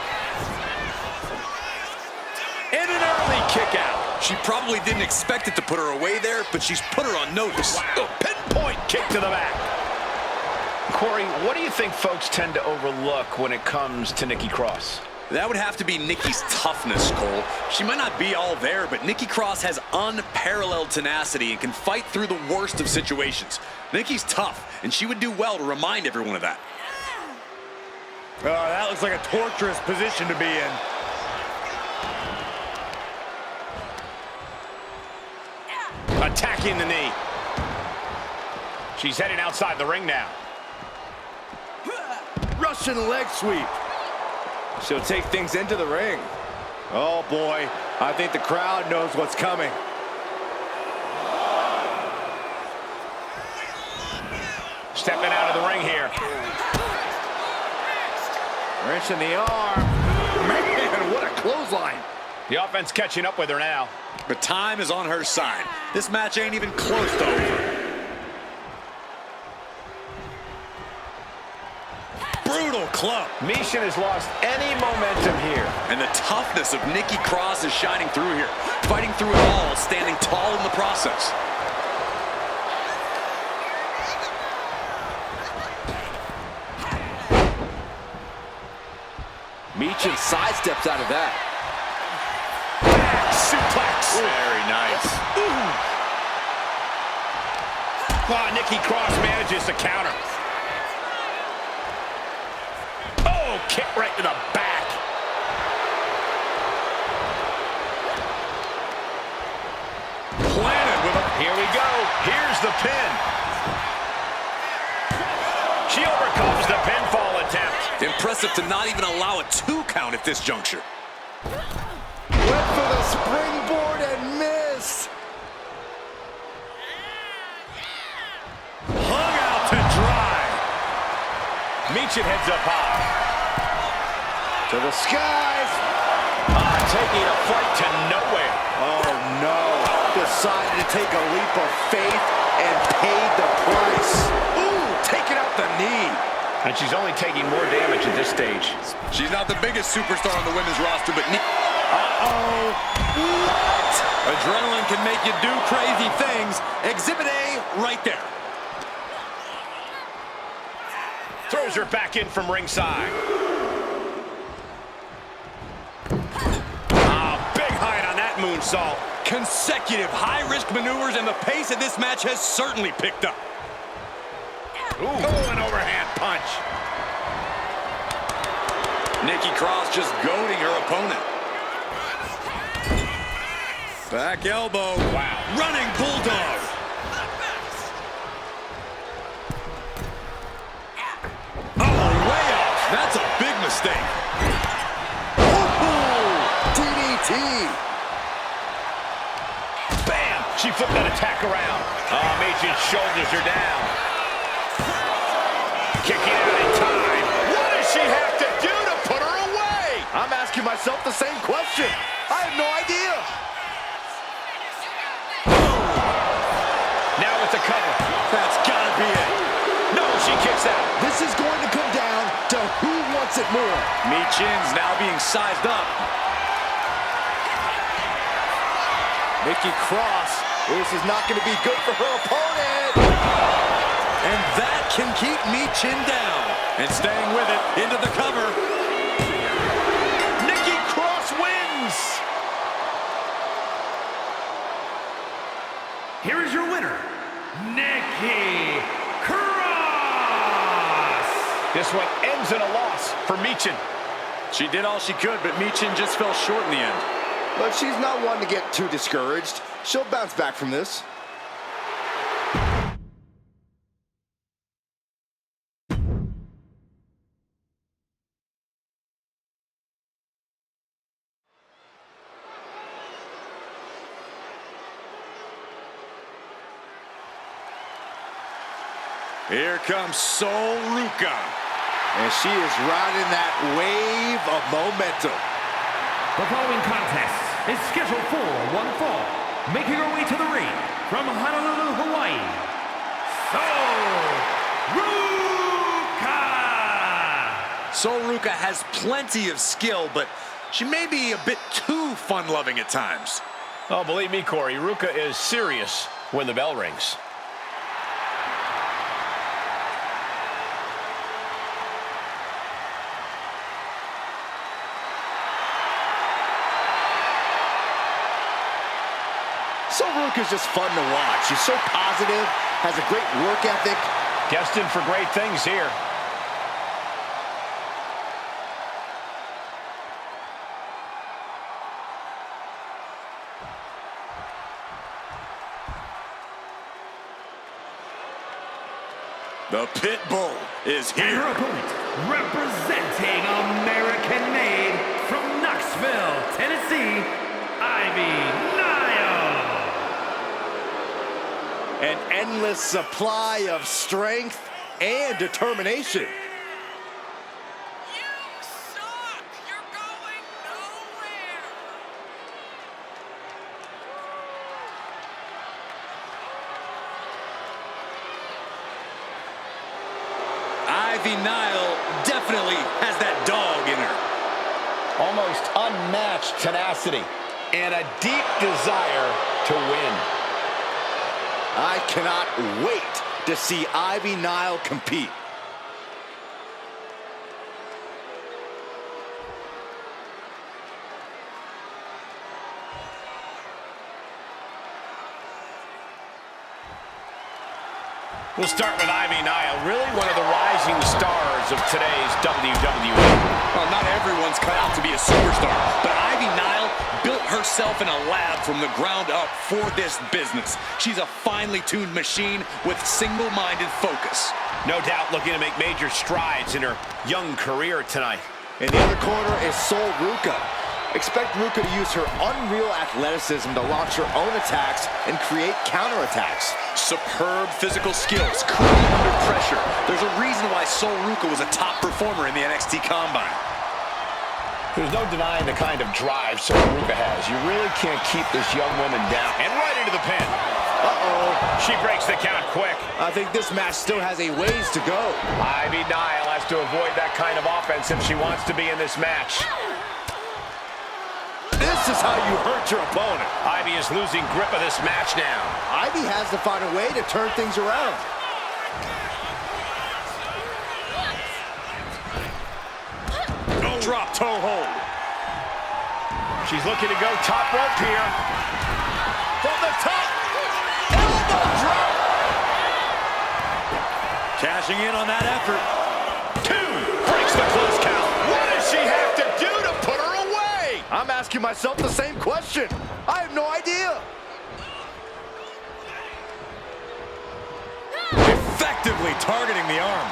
Speaker 4: And an early kick out.
Speaker 1: She probably didn't expect it to put her away there, but she's put her on notice.
Speaker 4: Wow. Pinpoint kick to the back.
Speaker 5: Corey, what do you think folks tend to overlook when it comes to Nikki Cross?
Speaker 1: That would have to be Nikki's toughness, Cole. She might not be all there, but Nikki Cross has unparalleled tenacity and can fight through the worst of situations. Nikki's tough, and she would do well to remind everyone of that.
Speaker 4: Oh, that looks like a torturous position to be in. Attacking the knee. She's heading outside the ring now.
Speaker 3: Russian leg sweep. She'll take things into the ring. Oh boy, I think the crowd knows what's coming.
Speaker 4: Stepping out of the ring here.
Speaker 3: Wrench in the arm. Man, what a clothesline.
Speaker 4: The offense catching up with her now.
Speaker 1: But time is on her side. This match ain't even close to over. Brutal club.
Speaker 5: Chin has lost any momentum here.
Speaker 1: And the toughness of Nikki Cross is shining through here. Fighting through it all, standing tall in the process.
Speaker 3: Chin sidesteps out of that.
Speaker 4: Suplex.
Speaker 1: Very nice.
Speaker 4: Oh, Nikki Cross manages to counter. Oh, kick right to the back.
Speaker 1: Planted with a...
Speaker 4: Here we go. Here's the pin. She overcomes the pinfall attempt.
Speaker 1: Impressive to not even allow a 2 count at this juncture.
Speaker 3: Went for the springboard and missed.
Speaker 4: Hung out to dry. Chin heads up high.
Speaker 3: To the skies.
Speaker 4: Taking a flight to nowhere.
Speaker 3: Oh no. Decided to take a leap of faith and paid the price. Ooh, taking knee.
Speaker 5: And she's only taking more damage at this stage.
Speaker 1: She's not the biggest superstar on the women's roster, but
Speaker 3: Uh-oh. What?
Speaker 1: adrenaline can make you do crazy things. Exhibit A right there.
Speaker 5: Throws her back in from ringside. Big height on that moonsault.
Speaker 1: Consecutive high-risk maneuvers, and the pace of this match has certainly picked up.
Speaker 5: Ooh, an overhand punch.
Speaker 1: Nikki Cross just goading her opponent. Back elbow.
Speaker 5: Wow.
Speaker 1: Running bulldog. Oh, way off. That's a big mistake.
Speaker 3: DDT.
Speaker 5: Bam! She flipped that attack around. Major's shoulders are down. Kicking out in time. What does she have to do to put her away?
Speaker 3: I'm asking myself the same question. I have no idea.
Speaker 5: Now with the cover.
Speaker 1: That's gotta be it.
Speaker 5: No, she kicks out.
Speaker 3: This is going to come down to who wants it more.
Speaker 1: Michin's now being sized up.
Speaker 3: Nikki Cross. This is not going to be good for her opponent.
Speaker 1: And that can keep Michin down. And staying with it, into the cover.
Speaker 5: Nikki Cross wins.
Speaker 2: Here is your winner, Nikki Cross.
Speaker 5: This one ends in a loss for Michin.
Speaker 1: She did all she could, but Michin just fell short in the end.
Speaker 3: But she's not one to get too discouraged. She'll bounce back from this.
Speaker 1: Here comes Ruca.
Speaker 3: And she is riding that wave of momentum.
Speaker 2: The following contest is scheduled for one fall. Making her way to the ring from Honolulu, Hawaii,
Speaker 1: Ruca has plenty of skill, but she may be a bit too fun-loving at times.
Speaker 5: Oh, believe me, Corey, Ruca is serious when the bell rings.
Speaker 3: Ruca's just fun to watch. She's so positive, has a great work ethic.
Speaker 5: Destined for great things here.
Speaker 1: The Pit Bull is
Speaker 2: and her
Speaker 1: here.
Speaker 2: opponent, representing American-made from Knoxville, Tennessee, Ivy Nile.
Speaker 3: An endless supply of strength and determination.
Speaker 6: You suck! You're going nowhere!
Speaker 1: Ivy Nile definitely has that dog in her.
Speaker 5: Almost unmatched tenacity and a deep desire to win.
Speaker 3: I cannot wait to see Ivy Nile compete.
Speaker 5: We'll start with Ivy Nile, really one of the rising stars of today's WWE.
Speaker 1: Well, not everyone's cut out to be a superstar, but Ivy Nile built herself in a lab from the ground up for this business. She's a finely tuned machine with single-minded focus.
Speaker 5: No doubt looking to make major strides in her young career tonight.
Speaker 3: In the other corner is Ruca. Expect Ruca to use her unreal athleticism to launch her own attacks and create counterattacks.
Speaker 1: Superb physical skills, cool under pressure. There's a reason why Ruca was a top performer in the NXT Combine.
Speaker 5: There's no denying the kind of drive Ruca has. You really can't keep this young woman down. And right into the pin. She breaks the count quick.
Speaker 3: I think this match still has a ways to go.
Speaker 5: Ivy Nile has to avoid that kind of offense if she wants to be in this match.
Speaker 3: This is how you hurt your opponent.
Speaker 5: Ivy is losing grip of this match now.
Speaker 3: Ivy has to find a way to turn things around.
Speaker 4: No drop toe hold.
Speaker 5: She's looking to go top rope here.
Speaker 3: From the top. Elbow drop.
Speaker 4: Cashing in on that effort.
Speaker 5: 2. Breaks the close count.
Speaker 3: What does she have to do to put her away? I'm asking myself the same question. I have no idea.
Speaker 4: Effectively targeting the arm.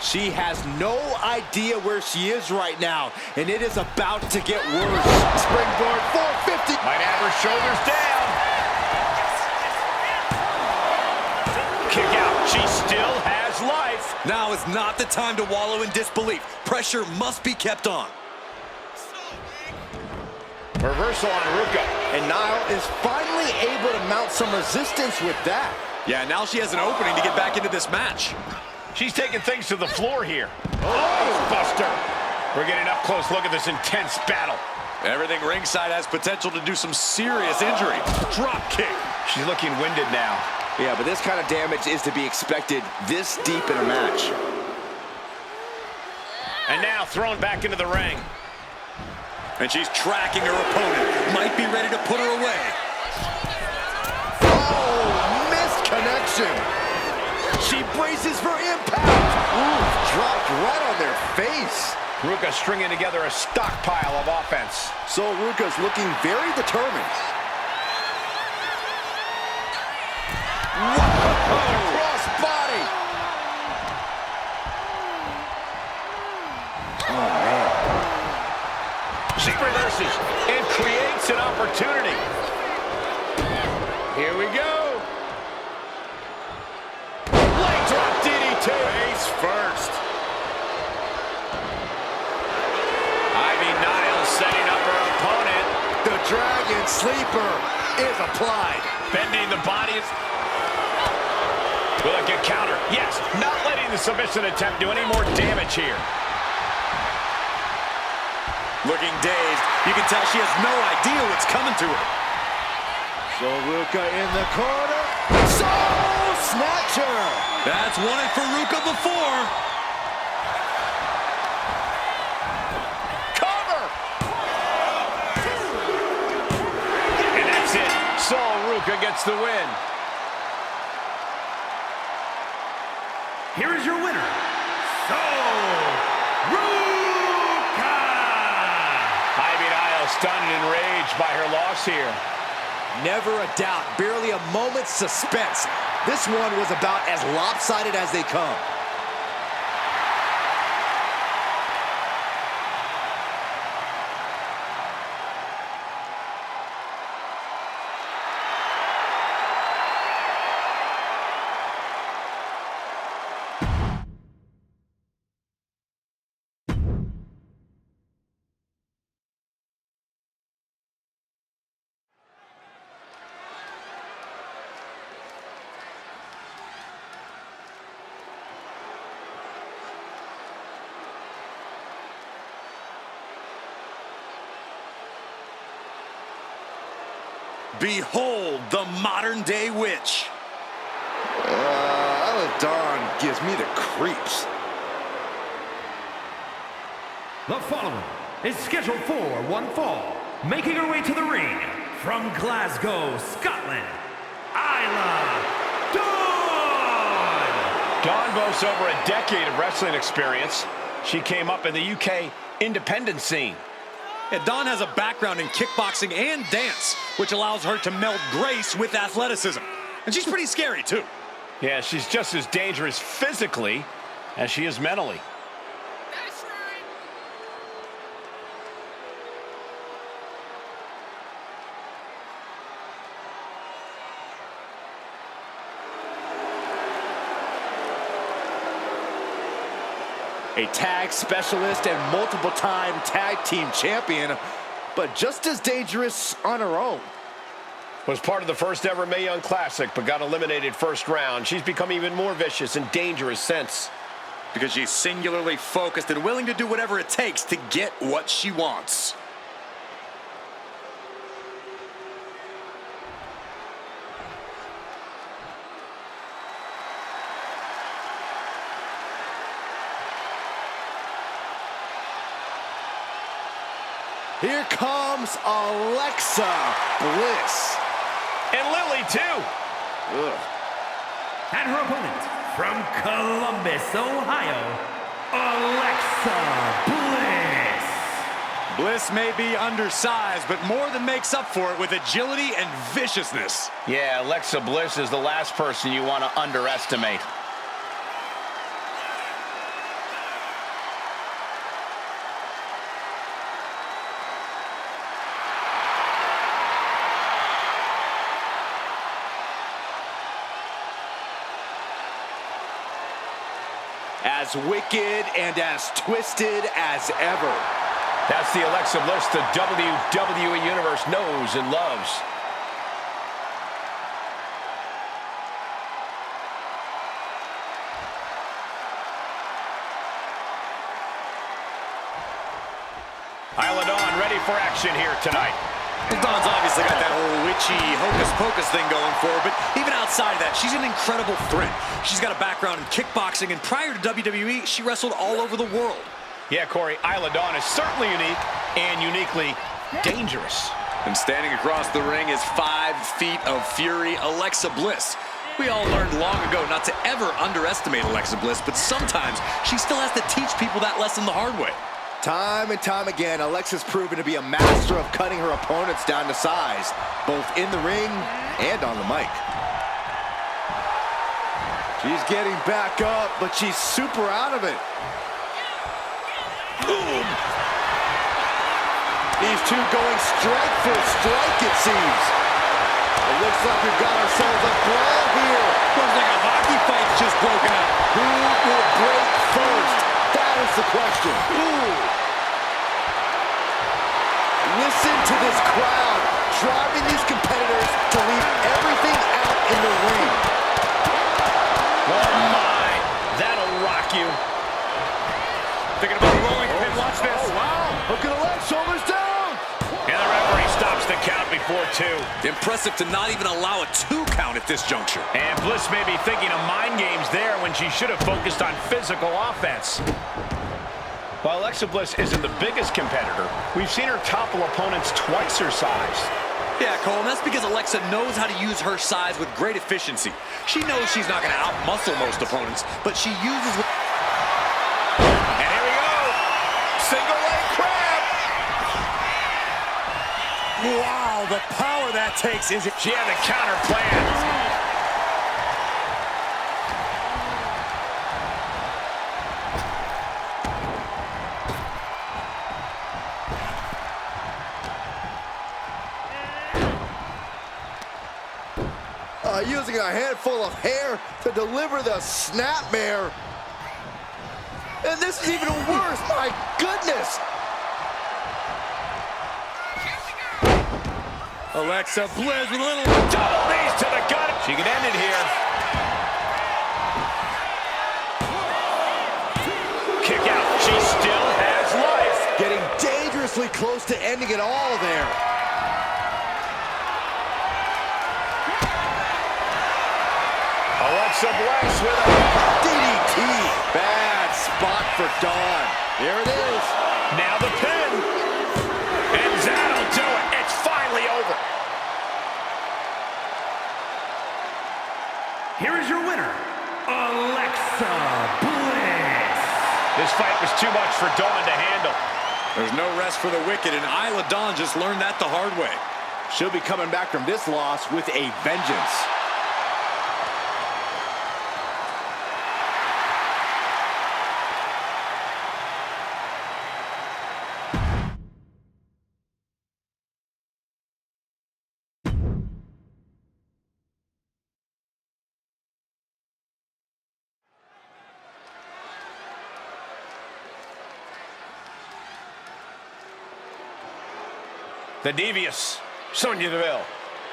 Speaker 3: She has no idea where she is right now, and it is about to get worse. Springboard 450.
Speaker 5: Might have her shoulders down. Kick out. She still has life.
Speaker 1: Now is not the time to wallow in disbelief. Pressure must be kept on.
Speaker 5: Reversal on Ruca.
Speaker 3: And Nile is finally able to mount some resistance with that.
Speaker 1: Yeah, now she has an opening to get back into this match.
Speaker 5: She's taking things to the floor here. Oh, Buster. We're getting up close. Look at this intense battle.
Speaker 1: Everything ringside has potential to do some serious injury.
Speaker 4: Drop kick.
Speaker 5: She's looking winded now.
Speaker 3: Yeah, but this kind of damage is to be expected this deep in a match.
Speaker 5: And now thrown back into the ring.
Speaker 1: And she's tracking her opponent. Might be ready to put her away.
Speaker 3: Oh, missed connection. She braces for impact. Ooh, dropped right on their face.
Speaker 5: Ruca stringing together a stockpile of offense.
Speaker 3: So Ruca's looking very determined. Whoa! Cross body. Oh, man.
Speaker 5: She reverses and creates an opportunity. Here we go. Leg drop DDT.
Speaker 4: Face first.
Speaker 5: Ivy Nile setting up her opponent.
Speaker 3: The Dragon Sleeper is applied.
Speaker 5: Bending the body. Will it get counter? Yes, not letting the submission attempt do any more damage here.
Speaker 1: Looking dazed, you can tell she has no idea what's coming to her.
Speaker 3: So Ruca in the corner. Soul Snatcher.
Speaker 1: That's won it for Ruca before.
Speaker 3: Cover.
Speaker 5: And that's it. Soul Ruca gets the win.
Speaker 2: Here is your winner, Soul Ruca!
Speaker 5: Ivy Nile stunned and enraged by her loss here.
Speaker 3: Never a doubt, barely a moment's suspense. This one was about as lopsided as they come.
Speaker 1: Behold the modern-day witch.
Speaker 3: Dawn gives me the creeps.
Speaker 2: The following is scheduled for one fall, making her way to the ring from Glasgow, Scotland, Isla Dawn!
Speaker 5: Dawn boasts over a decade of wrestling experience. She came up in the UK independent scene.
Speaker 1: Yeah, Dawn has a background in kickboxing and dance, which allows her to meld grace with athleticism. And she's pretty scary, too.
Speaker 5: Yeah, she's just as dangerous physically as she is mentally.
Speaker 6: That's right.
Speaker 3: A tag specialist and multiple-time tag team champion, but just as dangerous on her own.
Speaker 5: Was part of the first ever Mae Young Classic, but got eliminated first round. She's become even more vicious and dangerous since.
Speaker 1: Because she's singularly focused and willing to do whatever it takes to get what she wants.
Speaker 3: Here comes Alexa Bliss.
Speaker 5: And Lily, too.
Speaker 3: Ugh.
Speaker 2: And her opponent, from Columbus, Ohio, Alexa Bliss.
Speaker 1: Bliss may be undersized, but more than makes up for it with agility and viciousness.
Speaker 5: Yeah, Alexa Bliss is the last person you want to underestimate.
Speaker 3: As wicked and as twisted as ever.
Speaker 5: That's the Alexa Bliss the WWE Universe knows and loves. Isla Dawn ready for action here tonight.
Speaker 1: Well, Dawn's obviously got that whole witchy hocus-pocus thing going for her, but even outside of that, she's an incredible threat. She's got a background in kickboxing, and prior to WWE, she wrestled all over the world.
Speaker 5: Yeah, Corey, Isla Dawn is certainly unique and uniquely dangerous.
Speaker 1: And standing across the ring is 5 feet of fury, Alexa Bliss. We all learned long ago not to ever underestimate Alexa Bliss, but sometimes she still has to teach people that lesson the hard way.
Speaker 3: Time and time again, Alexa's proven to be a master of cutting her opponents down to size, both in the ring and on the mic. She's getting back up, but she's super out of it. Boom! These two going strike for strike, it seems. It looks like we've got ourselves a brawl here.
Speaker 1: Looks like a hockey fight's just broken up.
Speaker 3: Who will break first? That is the question. Ooh. Listen to this crowd, driving these competitors to leave everything out in the ring.
Speaker 5: Oh my, that'll rock you.
Speaker 1: Thinking about rolling pin, watch this.
Speaker 3: Oh, wow, look at the leg, shoulders down.
Speaker 5: And the referee stops the count before 2.
Speaker 1: Impressive to not even allow a 2 count at this juncture.
Speaker 5: And Bliss may be thinking of mind games there when she should have focused on physical offense. While Alexa Bliss isn't the biggest competitor, we've seen her topple opponents twice her size.
Speaker 1: Yeah, Cole, and that's because Alexa knows how to use her size with great efficiency. She knows she's not going to outmuscle most opponents, but she uses...
Speaker 5: And here we go! Single leg crab!
Speaker 1: Wow, the power that takes is...
Speaker 5: She had the counter planned.
Speaker 3: Using a handful of hair to deliver the snapmare. And this is even worse, my goodness.
Speaker 1: Alexa Bliss with a little...
Speaker 5: Double knees to the gut. She can end it here. Kick out. She still has life.
Speaker 3: Getting dangerously close to ending it all there.
Speaker 5: Alexa Bliss with a
Speaker 3: DDT. Bad spot for Dawn. There it is.
Speaker 5: now the pin. And that'll do it. It's finally over.
Speaker 2: Here is your winner, Alexa Bliss.
Speaker 5: This fight was too much for Dawn to handle.
Speaker 1: There's no rest for the wicked, and Isla Dawn just learned that the hard way.
Speaker 3: She'll be coming back from this loss with a vengeance.
Speaker 5: The devious Sonya Deville.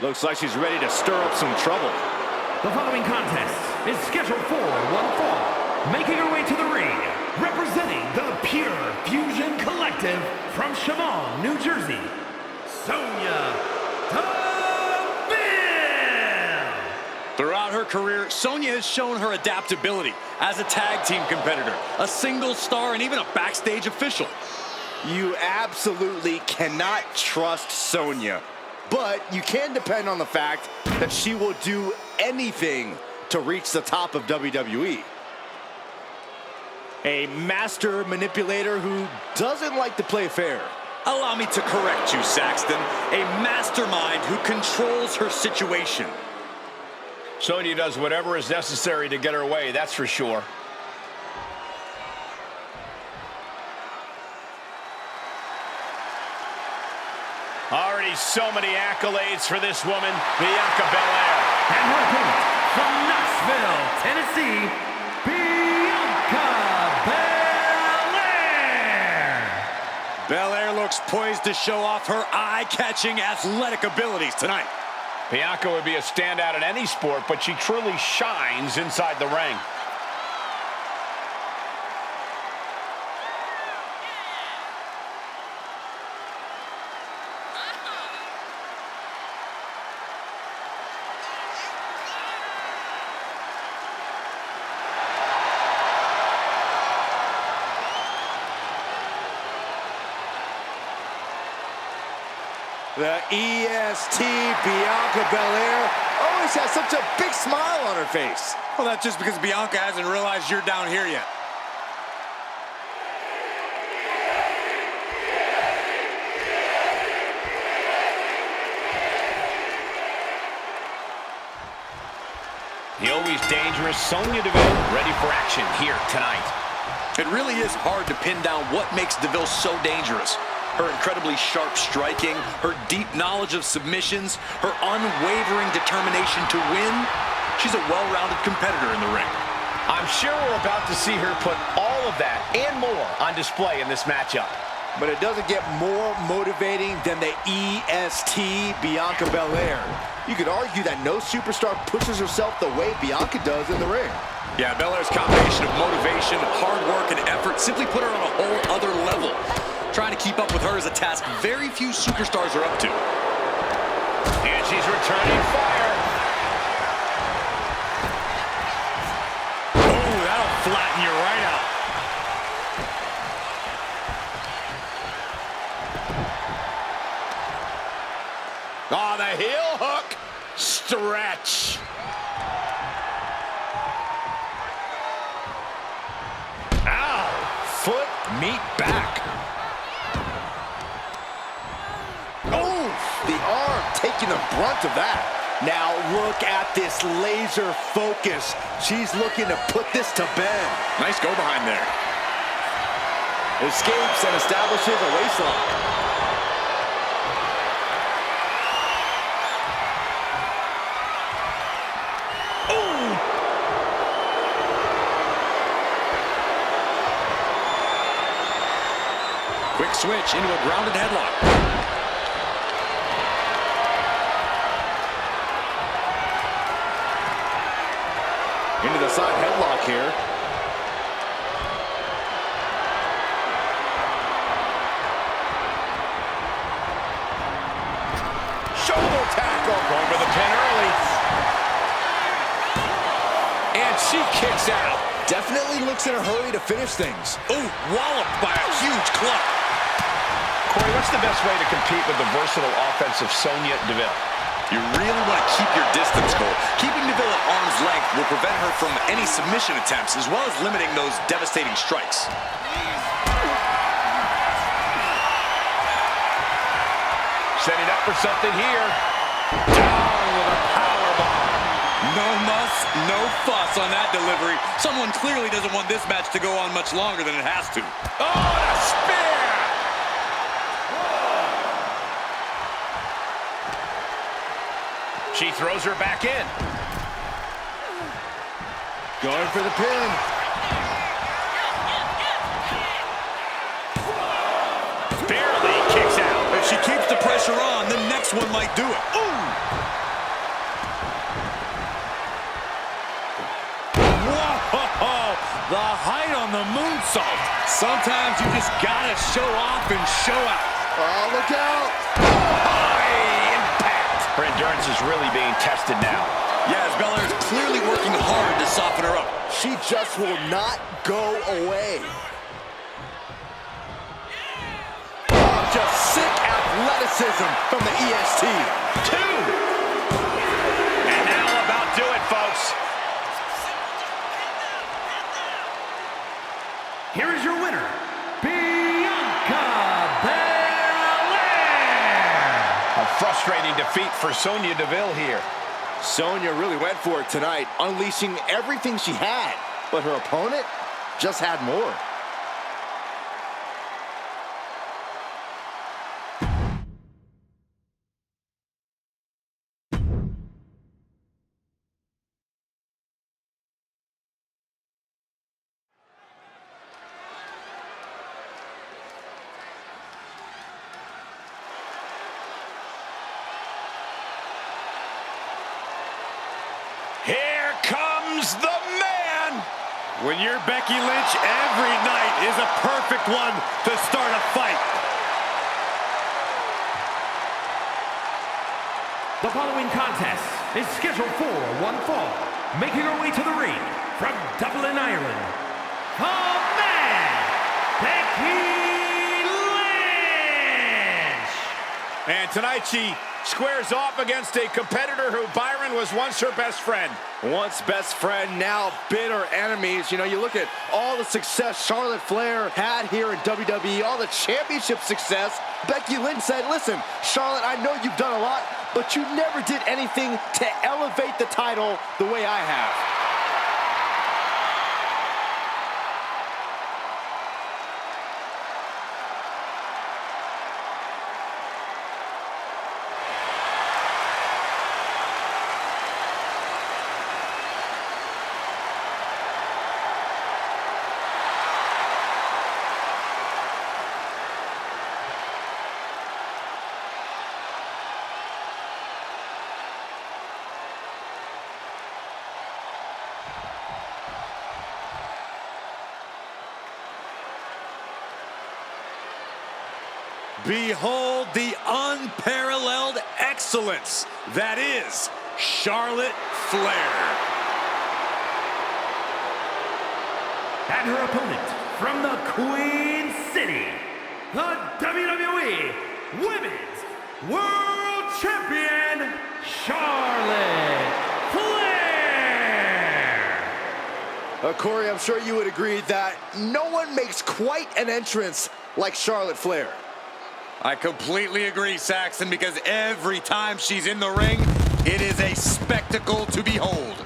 Speaker 3: Looks like she's ready to stir up some trouble.
Speaker 2: The following contest is scheduled for one fall. Making her way to the ring, representing the Pure Fusion Collective from Chemung, New Jersey, Sonya Deville.
Speaker 1: Throughout her career, Sonya has shown her adaptability as a tag team competitor, a single star, and even a backstage official.
Speaker 3: You absolutely cannot trust Sonya, but you can depend on the fact that she will do anything to reach the top of WWE. A master manipulator who doesn't like to play fair.
Speaker 1: Allow me to correct you, Saxton. A mastermind who controls her situation.
Speaker 5: Sonya does whatever is necessary to get her way, that's for sure. Already so many accolades for this woman, Bianca Belair.
Speaker 2: And her opponent from Knoxville, Tennessee, Bianca Belair.
Speaker 1: Belair looks poised to show off her eye-catching athletic abilities tonight.
Speaker 5: Bianca would be a standout in any sport, but she truly shines inside the ring.
Speaker 3: The EST Bianca Belair always has such a big smile on her face.
Speaker 1: Well, that's just because Bianca hasn't realized you're down here yet.
Speaker 5: The always dangerous Sonya Deville ready for action here tonight.
Speaker 1: It really is hard to pin down what makes Deville so dangerous. Her incredibly sharp striking, her deep knowledge of submissions, her unwavering determination to win. She's a well-rounded competitor in the ring.
Speaker 5: I'm sure we're about to see her put all of that and more on display in this matchup.
Speaker 3: But it doesn't get more motivating than the EST Bianca Belair. You could argue that no superstar pushes herself the way Bianca does in the ring.
Speaker 1: Yeah, Belair's combination of motivation, hard work, and effort simply put her on a whole other level. Trying to keep up with her is a task very few superstars are up to.
Speaker 5: And she's returning fire.
Speaker 1: Oh, that'll flatten you right out.
Speaker 5: Oh, the heel hook. Stretch.
Speaker 3: Ow! Foot meet back. Oh, the arm taking the brunt of that. Now look at this laser focus. She's looking to put this to bed.
Speaker 1: Nice go behind there.
Speaker 3: Escapes and establishes a waistlock.
Speaker 1: Quick switch into a grounded headlock.
Speaker 3: Into the side headlock here. Shoulder tackle.
Speaker 5: Going for the pin early.
Speaker 3: And she kicks out. Definitely looks in a hurry to finish things.
Speaker 1: Ooh, walloped by a huge club.
Speaker 5: Corey, what's the best way to compete with the versatile offense of Sonya Deville?
Speaker 1: You really want to keep your distance, Cole. Keeping Deville at arm's length will prevent her from any submission attempts, as well as limiting those devastating strikes.
Speaker 5: Setting up for something here. Down with a powerbomb.
Speaker 1: No muss, no fuss on that delivery. Someone clearly doesn't want this match to go on much longer than it has to.
Speaker 5: Oh, and a spear! She throws her back in.
Speaker 3: Going for the pin.
Speaker 5: Barely kicks out.
Speaker 1: If she keeps the pressure pressure on, the next one might do it. Ooh! Whoa! The height on the moonsault. Sometimes you just gotta show off and show out.
Speaker 3: Oh, look out!
Speaker 1: High impact.
Speaker 5: Her endurance is really being tested now.
Speaker 1: Yes, Belair is clearly working hard to soften her up.
Speaker 3: She just will not go away. Oh, just sick athleticism from the EST.
Speaker 5: 2. And that'll about do it, folks.
Speaker 2: Here is your winner, Bianca Belair.
Speaker 5: A frustrating defeat for Sonya Deville here.
Speaker 3: Sonya really went for it tonight, unleashing everything she had. But her opponent just had more.
Speaker 5: Here comes the man.
Speaker 1: When you're Becky Lynch, every night is a perfect one to start a fight.
Speaker 2: The following contest is scheduled for one fall. Making her way to the ring from Dublin, Ireland, the man, Becky Lynch.
Speaker 5: And tonight she squares off against a competitor who Byron was once her best friend.
Speaker 3: Once best friend, now bitter enemies. You know, you look at all the success Charlotte Flair had here in WWE, all the championship success. Becky Lynch said, listen, Charlotte, I know you've done a lot, but you never did anything to elevate the title the way I have.
Speaker 1: Behold the unparalleled excellence that is Charlotte Flair.
Speaker 2: And her opponent from the Queen City, the WWE Women's World Champion, Charlotte Flair.
Speaker 3: Corey, I'm sure you would agree that no one makes quite an entrance like Charlotte Flair.
Speaker 1: I completely agree, Saxon, because every time she's in the ring, it is a spectacle to behold.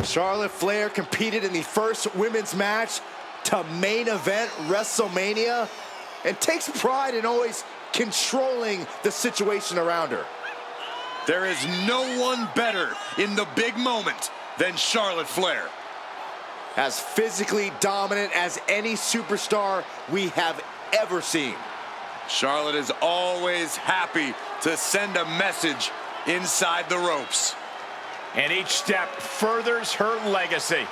Speaker 3: Charlotte Flair competed in the first women's match to main event WrestleMania and takes pride in always controlling the situation around her.
Speaker 1: There is no one better in the big moment than Charlotte Flair.
Speaker 3: As physically dominant as any superstar we have ever seen.
Speaker 1: Charlotte is always happy to send a message inside the ropes.
Speaker 5: And each step furthers her legacy.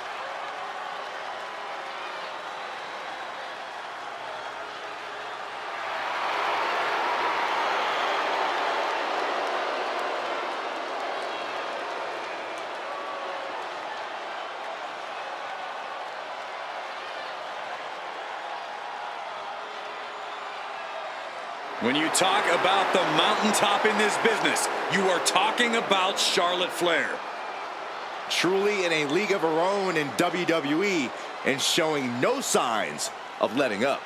Speaker 1: When you talk about the mountaintop in this business, you are talking about Charlotte Flair.
Speaker 3: Truly in a league of her own in WWE and showing no signs of letting up.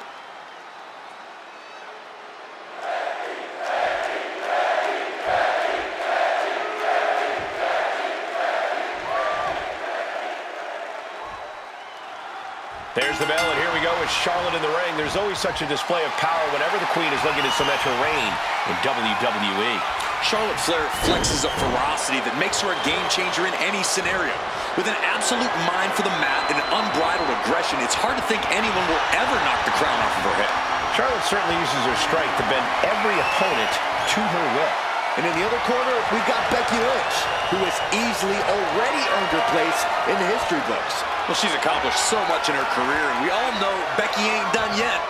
Speaker 5: There's the bell, and here we go with Charlotte in the ring. There's always such a display of power whenever the Queen is looking to cement her reign in WWE.
Speaker 1: Charlotte Flair flexes a ferocity that makes her a game changer in any scenario. With an absolute mind for the mat and an unbridled aggression, it's hard to think anyone will ever knock the crown off of her head.
Speaker 5: Charlotte certainly uses her strength to bend every opponent to her will.
Speaker 3: And in the other corner, we've got Becky Lynch, who has easily already earned her place in the history books.
Speaker 1: Well, she's accomplished so much in her career, and we all know Becky ain't done yet.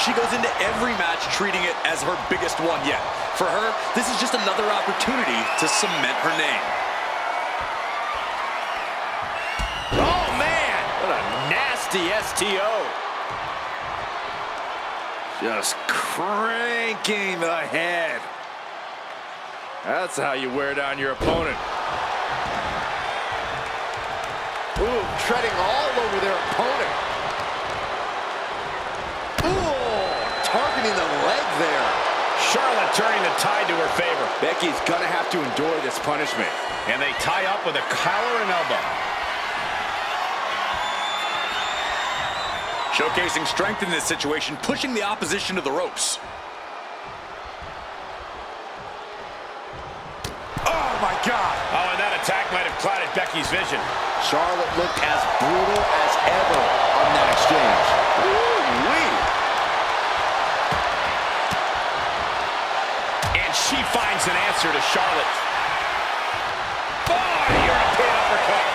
Speaker 1: She goes into every match treating it as her biggest one yet. For her, this is just another opportunity to cement her name.
Speaker 4: Oh, man! What a nasty STO.
Speaker 3: Just cranking the head. That's how you wear down your opponent. Ooh, treading all over their opponent. Ooh, targeting the leg there.
Speaker 5: Charlotte turning the tide to her favor.
Speaker 3: Becky's gonna have to endure this punishment.
Speaker 5: And they tie up with a collar and elbow.
Speaker 1: Showcasing strength in this situation, pushing the opposition to the ropes.
Speaker 3: Oh my God!
Speaker 5: Oh, and that attack might have clouded Becky's vision.
Speaker 3: Charlotte looked as brutal as ever on that exchange. Woo-wee!
Speaker 5: And she finds an answer to Charlotte. Oh, European uppercut.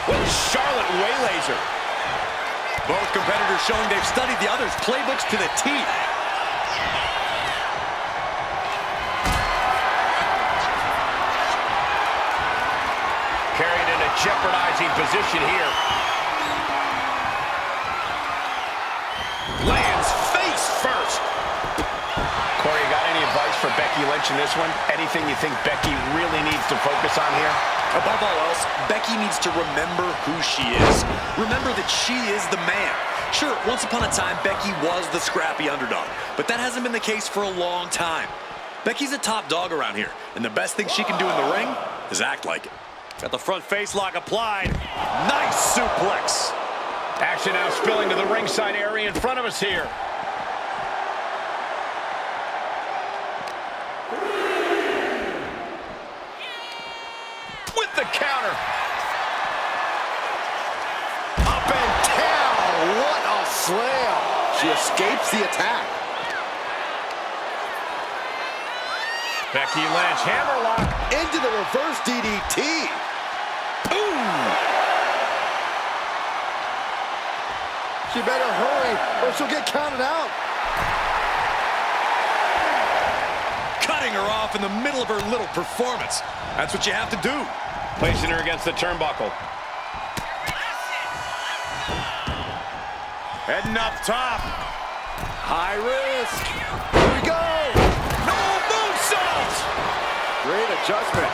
Speaker 5: Well, Charlotte waylays her.
Speaker 1: Both competitors showing they've studied the other's playbooks to the teeth.
Speaker 5: Carried in a jeopardizing position here. Lands face first. Corey, you got any advice for Becky Lynch in this one? Anything you think Becky really needs to focus on here?
Speaker 1: Above all else, Becky needs to remember who she is. Remember that she is the man. Sure, once upon a time, Becky was the scrappy underdog, but that hasn't been the case for a long time. Becky's a top dog around here, and the best thing she can do in the ring is act like it.
Speaker 4: Got the front face lock applied.
Speaker 1: Nice suplex.
Speaker 5: Action now spilling to the ringside area in front of us here. With the counter.
Speaker 3: Up and down! What a slam! She escapes the attack.
Speaker 5: Becky Lynch, hammerlock.
Speaker 3: Into the reverse DDT. Ooh! She better hurry or she'll get counted out.
Speaker 1: Cutting her off in the middle of her little performance. That's what you have to do.
Speaker 5: Placing her against the turnbuckle.
Speaker 1: Heading up top.
Speaker 3: High risk. Here we go.
Speaker 1: No moonsault.
Speaker 3: Great adjustment.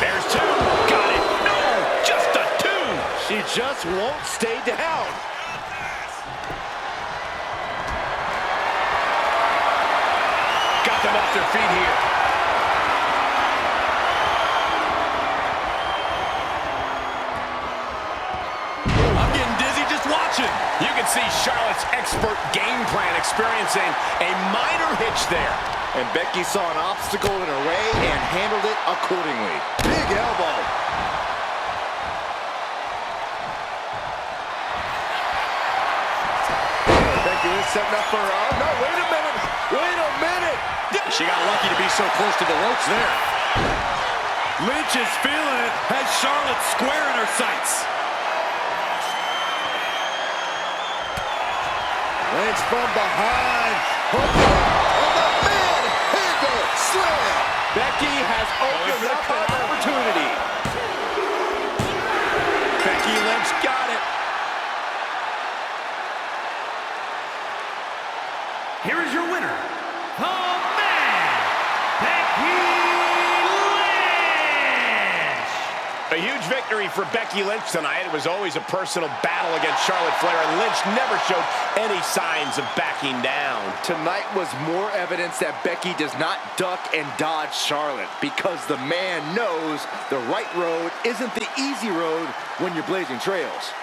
Speaker 5: There's two. Got it. No, just a two.
Speaker 3: She just won't stay down.
Speaker 5: Got them off their feet here.
Speaker 1: I'm getting dizzy just watching.
Speaker 5: You can see Charlotte's expert game plan experiencing a minor hitch there.
Speaker 3: And Becky saw an obstacle in her way and handled it accordingly. Big elbow. Becky is setting up for her. Oh, no, wait a minute. Wait a minute.
Speaker 1: She got lucky to be so close to the ropes there. Lynch is feeling it. Has Charlotte square in her sights.
Speaker 3: Lynch from behind. And the manhandle slam. Becky has opened up an opportunity.
Speaker 1: Becky Lynch got it.
Speaker 2: Here is your winner, the man, Becky Lynch!
Speaker 5: A huge victory for Becky Lynch tonight. It was always a personal battle against Charlotte Flair, and Lynch never showed any signs of backing down.
Speaker 3: Tonight was more evidence that Becky does not duck and dodge Charlotte, because the man knows the right road isn't the easy road when you're blazing trails.